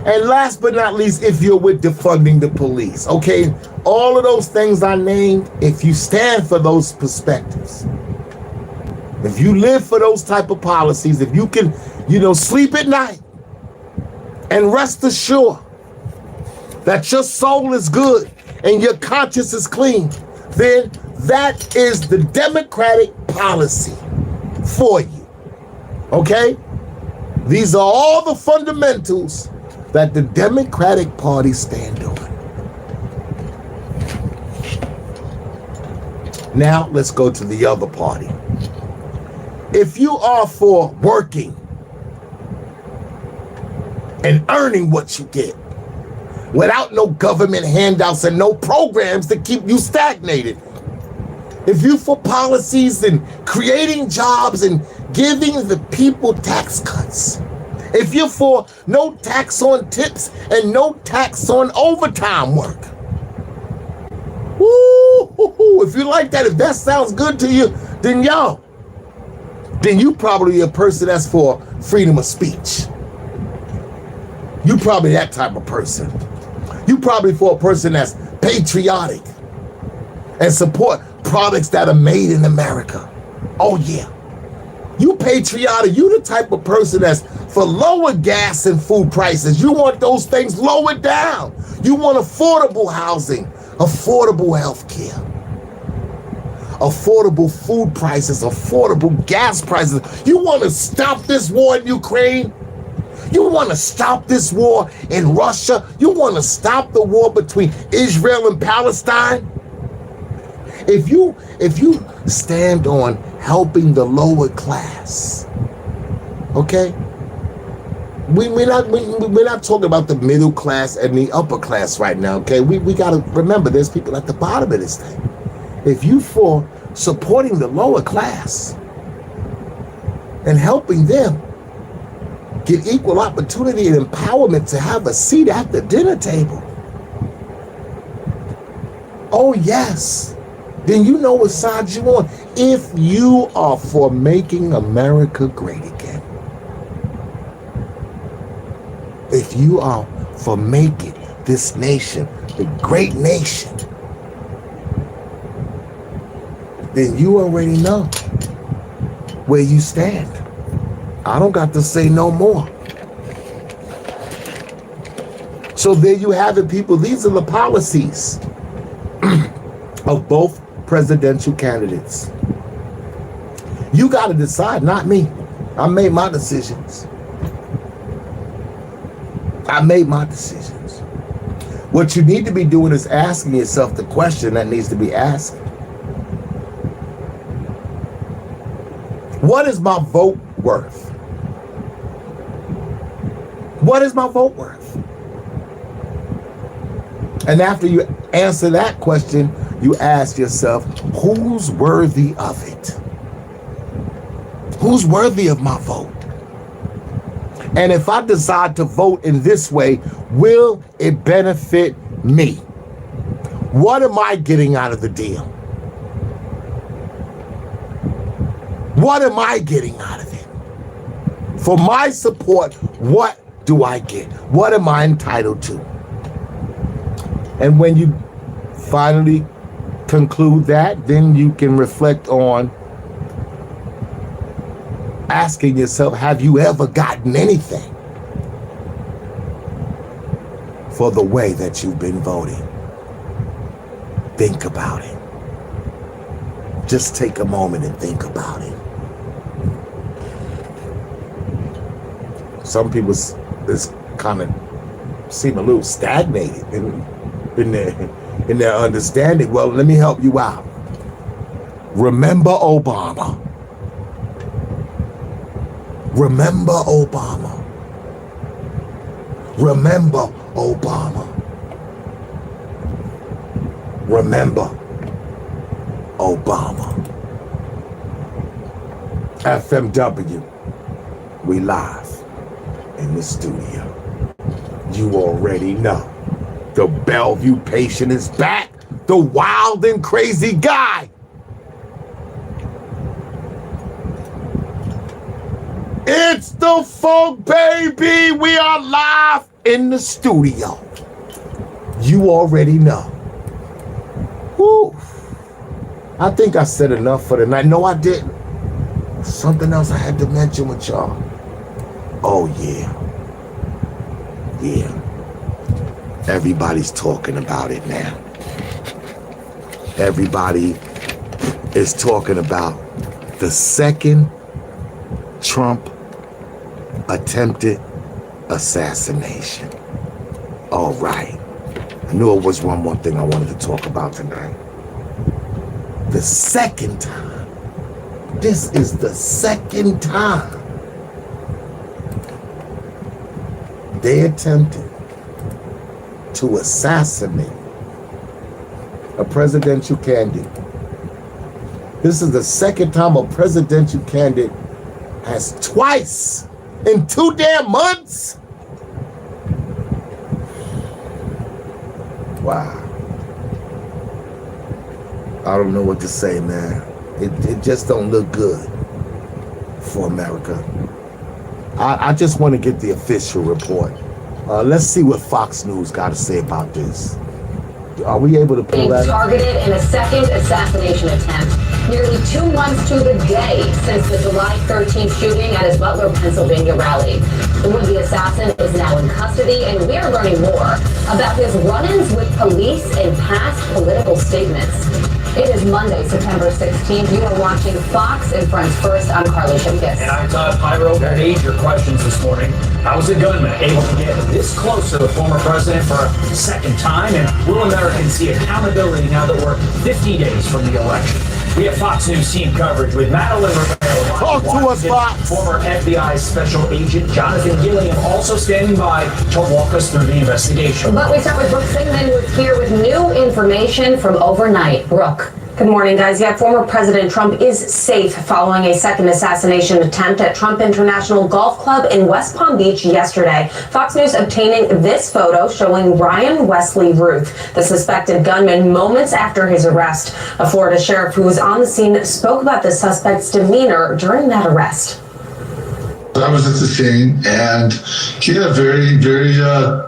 And last but not least, if you're with defunding the police, okay, all of those things I named, if you stand for those perspectives, if you live for those type of policies, if you can, sleep at night and rest assured that your soul is good and your conscience is clean, then that is the Democratic policy for you, okay? These are all the fundamentals that the Democratic Party stand on. Now, let's go to the other party. If you are for working and earning what you get without no government handouts and no programs to keep you stagnated, if you for policies and creating jobs and giving the people tax cuts, if you're for no tax on tips and no tax on overtime work, if you like that, if that sounds good to you, then you probably a person that's for freedom of speech. You probably that type of person. You probably for a person that's patriotic and support products that are made in America. Oh yeah. You patriotic, you the type of person that's for lower gas and food prices. You want those things lowered down. You want affordable housing, affordable health care, affordable food prices, affordable gas prices. You want to stop this war in Ukraine? You want to stop this war in Russia? You want to stop the war between Israel and Palestine? If you stand on helping the lower class, okay? We're not talking about the middle class and the upper class right now, okay? We got to remember there's people at the bottom of this thing. If you for supporting the lower class and helping them get equal opportunity and empowerment to have a seat at the dinner table, oh yes, then you know what side you on. If you are for making America great again, if you are for making this nation the great nation, then you already know where you stand. I don't got to say no more. So there you have it, people. These are the policies of both presidential candidates. You got to decide, not me. I made my decisions. What you need to be doing is asking yourself the question that needs to be asked. What is my vote worth? What is my vote worth? And after you answer that question, you ask yourself, who's worthy of it? Who's worthy of my vote? And if I decide to vote in this way, will it benefit me? What am I getting out of the deal? What am I getting out of it? For my support, what do I get? What am I entitled to? And when you finally conclude that, then you can reflect on asking yourself, have you ever gotten anything for the way that you've been voting? Think about it. Just take a moment and think about it. Some people is kind of seem a little stagnated in their understanding. Well, let me help you out. Remember Obama. Remember Obama. Remember Obama. Remember Obama. FMW, we live in the studio. You already know. The Bellevue patient is back. The wild and crazy guy. It's the funk, baby. We are live in the studio. You already know. Woo. I think I said enough for the night. No, I didn't. Something else I had to mention with y'all. Oh, yeah. Yeah. Everybody's talking about it now. Everybody is talking about the second Trump attempted assassination. All right. I knew it was one more thing I wanted to talk about tonight. The second time. This is the second time they attempted to assassinate a presidential candidate. This is the second time a presidential candidate has twice in 2 damn months. Wow. I don't know what to say, man. It just don't look good for America. I just want to get the official report. Let's see what Fox News got to say about this. Are we able to pull that? Targeted in a second assassination attempt. Nearly 2 months to the day since the July 13th shooting at his Butler, Pennsylvania rally. The would-be assassin is now in custody, and we are learning more about his run-ins with police and past political statements. It is Monday, September 16th. You are watching Fox and Friends First. I'm Carly Shimkus. And I'm Todd Pyro. Paid your questions this morning. How was a gunman able to get this close to the former president for a second time? And will Americans see accountability now that we're 50 days from the election? We have Fox News team coverage with Madeline Rivera. Talk to us, Fox. Former FBI special agent Jonathan Gilliam also standing by to walk us through the investigation. But we start with Brooke Sigmund, who is here with new information from overnight. Brooke. Good morning, guys. Yeah, former President Trump is safe following a second assassination attempt at Trump International Golf Club in West Palm Beach yesterday. Fox News obtaining this photo showing Ryan Wesley Ruth, the suspected gunman, moments after his arrest. A Florida sheriff who was on the scene spoke about the suspect's demeanor during that arrest. I was at the scene, and he had a very, very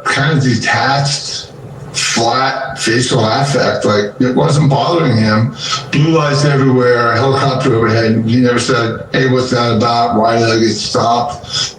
kind of detached, flat facial affect. Like, it wasn't bothering him. Blue lights everywhere, a helicopter overhead. He never said, hey, what's that about? Why did I get stopped?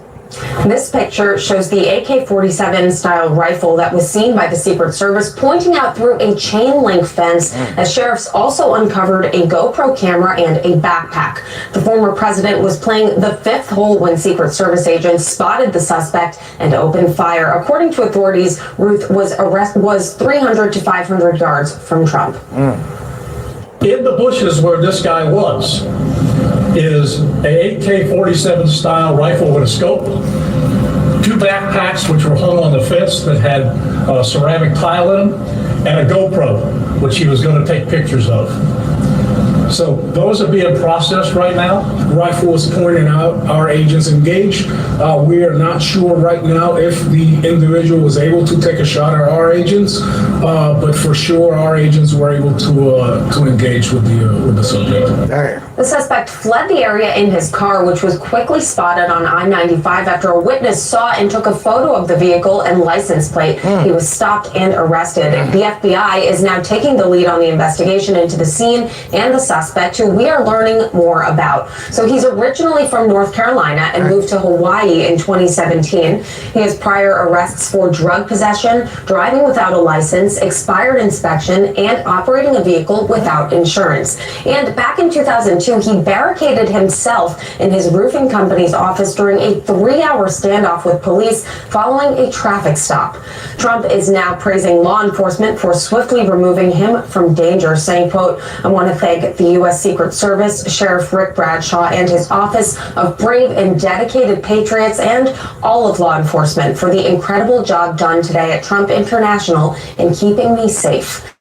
This picture shows the AK-47 style rifle that was seen by the Secret Service pointing out through a chain link fence, as sheriffs also uncovered a GoPro camera and a backpack. The former president was playing the fifth hole when Secret Service agents spotted the suspect and opened fire. According to authorities, Ruth was 300 to 500 yards from Trump. In the bushes where this guy was is a AK-47 style rifle with a scope, two backpacks which were hung on the fence that had a ceramic tile in them, and a GoPro, which he was going to take pictures of. So those are being processed right now. Rifle was pointing out our agents engaged. We are not sure right now if the individual was able to take a shot at our agents, but for sure our agents were able to engage with the subject. Damn. The suspect fled the area in his car, which was quickly spotted on I-95 after a witness saw and took a photo of the vehicle and license plate. He was stopped and arrested. The FBI is now taking the lead on the investigation into the scene and the suspect, who we are learning more about. So he's originally from North Carolina and moved to Hawaii in 2017. He has prior arrests for drug possession, driving without a license, expired inspection, and operating a vehicle without insurance. And back in 2002, he barricaded himself in his roofing company's office during a 3-hour standoff with police following a traffic stop. Trump is now praising law enforcement for swiftly removing him from danger, saying, quote, "I want to thank the U.S. Secret Service, Sheriff Rick Bradshaw, and his office of brave and dedicated patriots, and all of law enforcement for the incredible job done today at Trump International in keeping me safe."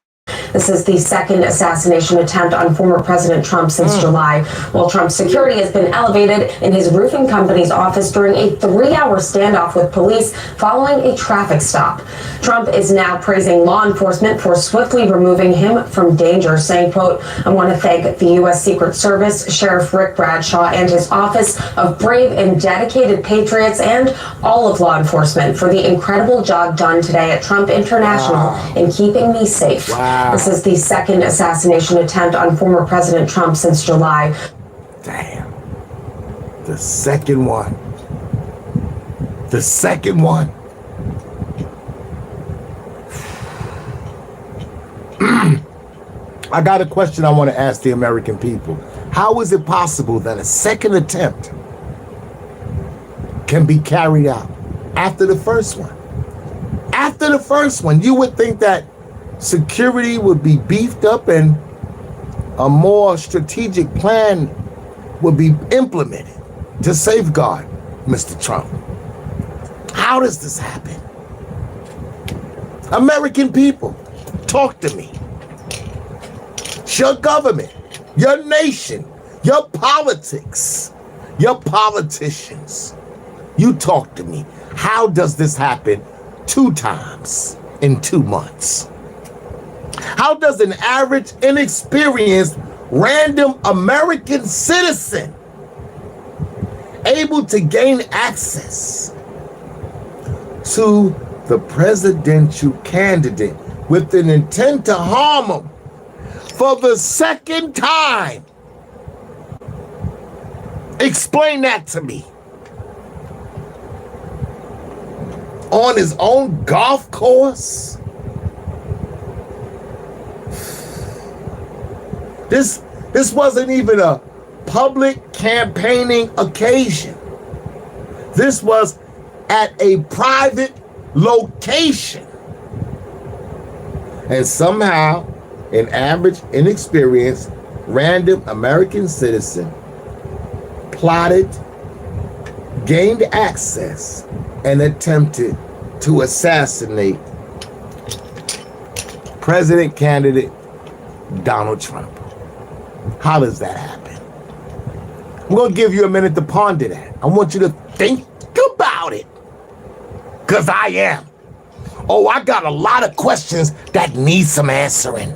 This is the second assassination attempt on former President Trump since July, while Trump's security has been elevated in his roofing company's office during a 3-hour standoff with police following a traffic stop. Trump is now praising law enforcement for swiftly removing him from danger, saying, quote, "I want to thank the U.S. Secret Service, Sheriff Rick Bradshaw, and his office of brave and dedicated patriots, and all of law enforcement for the incredible job done today at Trump International in keeping me safe." This is the second assassination attempt on former President Trump since July. Damn. The second one. The second one. I got a question I want to ask the American people. How is it possible that a second attempt can be carried out after the first one? After the first one, you would think that security would be beefed up and a more strategic plan would be implemented to safeguard Mr. Trump. How does this happen? American people, talk to me. It's your government, your nation, your politics, your politicians. You talk to me. How does this happen 2 times in 2 months? How does an average, inexperienced, random American citizen able to gain access to the presidential candidate with an intent to harm him for the second time? Explain that to me. On his own golf course? This wasn't even a public campaigning occasion. This was at a private location. And somehow, an average, inexperienced, random American citizen plotted, gained access, and attempted to assassinate President candidate Donald Trump. How does that happen? I'm going to give you a minute to ponder that. I want you to think about it. Because I am. Oh, I got a lot of questions that need some answering.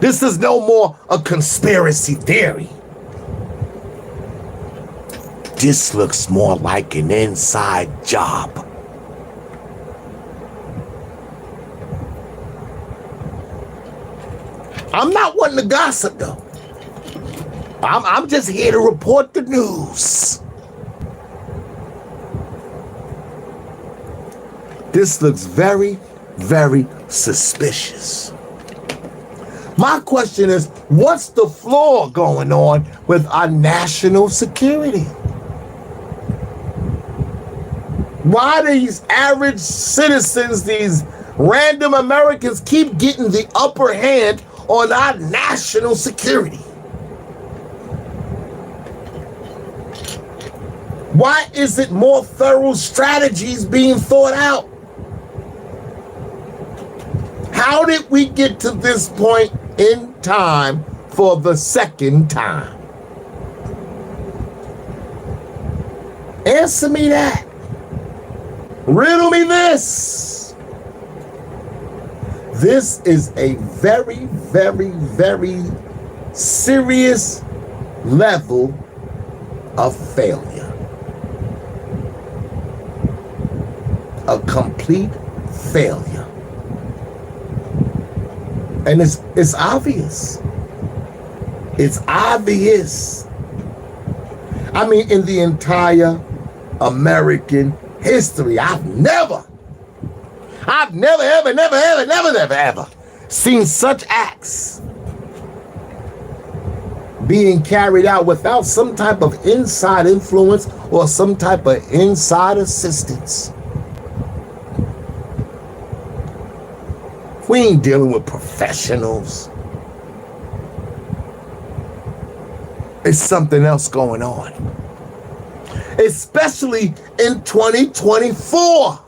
This is no more a conspiracy theory. This looks more like an inside job. I'm not wanting to gossip, though. I'm just here to report the news. This looks very, very suspicious. My question is, what's the flaw going on with our national security? Why these average citizens, these random Americans keep getting the upper hand on our national security? Why isn't more thorough strategies being thought out? How did we get to this point in time for the second time? Answer me that. Riddle me this. This is a very, very, very serious level of failure. A complete failure. And it's obvious. It's obvious. I mean, in the entire American history, I've never, ever seen such acts being carried out without some type of inside influence or some type of inside assistance. We ain't dealing with professionals. It's something else going on. Especially in 2024.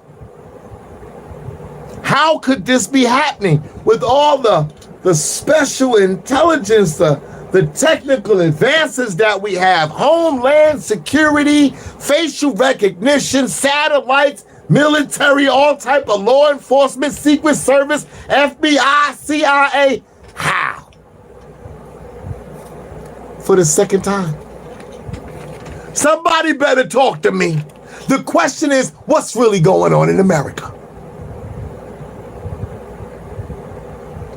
How could this be happening with all the special intelligence, the technical advances that we have, homeland security, facial recognition, satellites, military, all type of law enforcement, Secret Service, FBI, CIA. How? For the second time. Somebody better talk to me. The question is, what's really going on in America?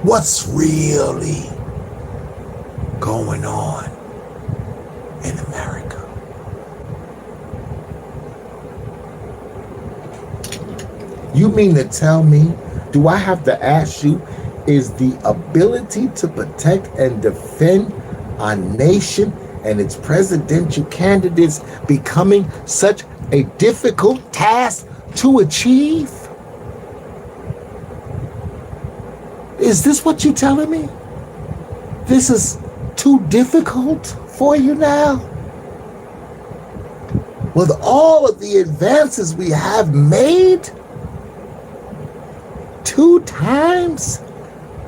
What's really going on in America? You mean to tell me, do I have to ask you, is the ability to protect and defend our nation and its presidential candidates becoming such a difficult task to achieve? Is this what you're telling me? This is too difficult for you now? With all of the advances we have made? 2 times?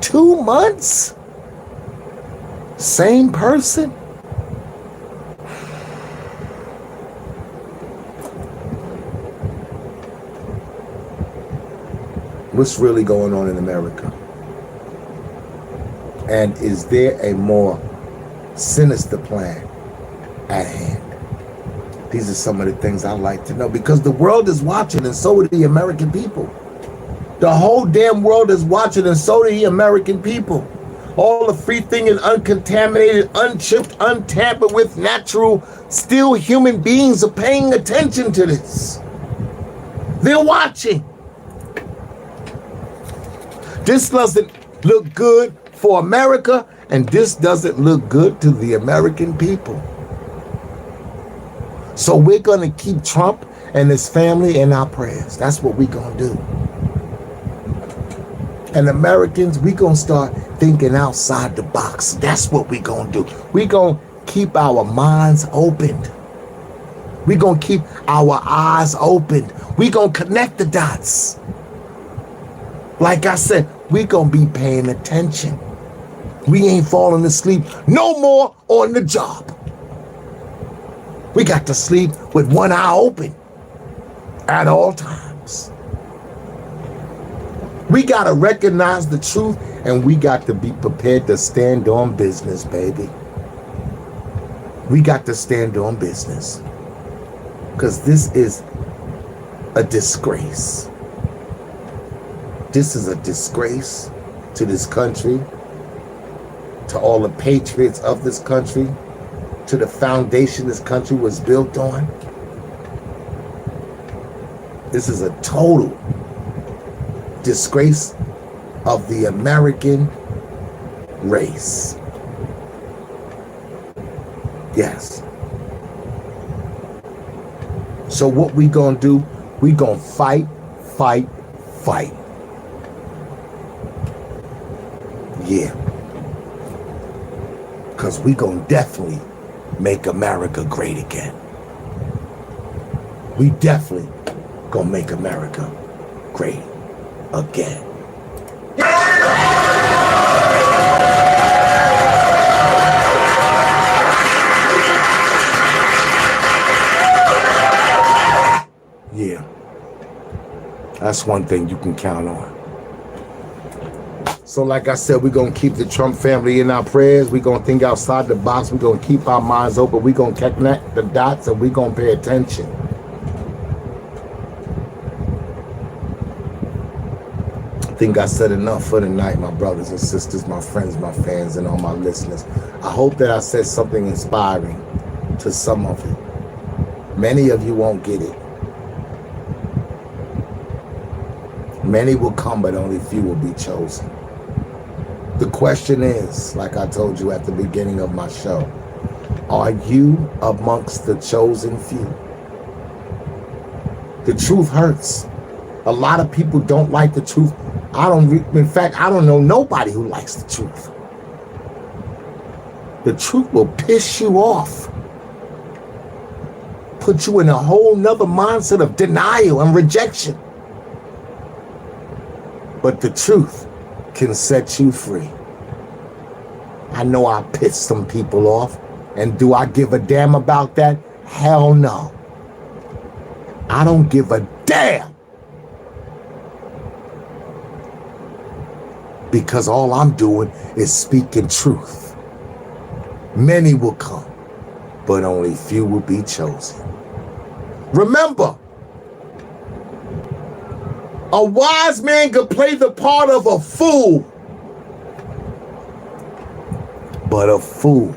2 months? Same person? What's really going on in America? And is there a more sinister plan at hand? These are some of the things I like to know, because the world is watching, and so are the American people. The whole damn world is watching, and so do the American people. All the free thinking, uncontaminated, unchipped, untampered with, natural, still human beings are paying attention to this. They're watching. This doesn't look good for America, and this doesn't look good to the American people. So we're going to keep Trump and his family in our prayers. That's what we're going to do. And Americans, we're going to start thinking outside the box. That's what we're going to do. We're going to keep our minds opened. We're going to keep our eyes open. We're going to connect the dots. Like I said, we're going to be paying attention. We ain't falling asleep no more on the job. We got to sleep with one eye open at all times. We got to recognize the truth, and we got to be prepared to stand on business, baby. We got to stand on business, because this is a disgrace. This is a disgrace to this country, to all the patriots of this country, to the foundation this country was built on. This is a total disgrace of the American race. Yes. So what we gonna do? We gonna fight, fight, fight. Yeah. Because we gonna definitely make America great again. We definitely gonna make America great again. Yeah. That's one thing you can count on. So like I said, we're going to keep the Trump family in our prayers. We're going to think outside the box. We're going to keep our minds open. We're going to connect the dots and we're going to pay attention. I think I said enough for tonight, my brothers and sisters, my friends, my fans, and all my listeners. I hope that I said something inspiring to some of you. Many of you won't get it. Many will come, but only few will be chosen. The question is, like I told you at the beginning of my show, are you amongst the chosen few? The truth hurts. A lot of people don't like the truth. In fact, I don't know nobody who likes the truth. The truth will piss you off. Put you in a whole nother mindset of denial and rejection. But the truth can set you free. I know I pissed some people off, and do I give a damn about that? Hell no. I don't give a damn. Because all I'm doing is speaking truth. Many will come, but only few will be chosen. Remember, a wise man could play the part of a fool, but a fool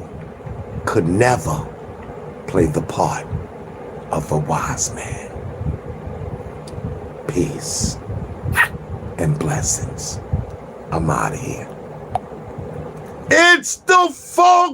could never play the part of a wise man. Peace and blessings. I'm out of here. It's the funk.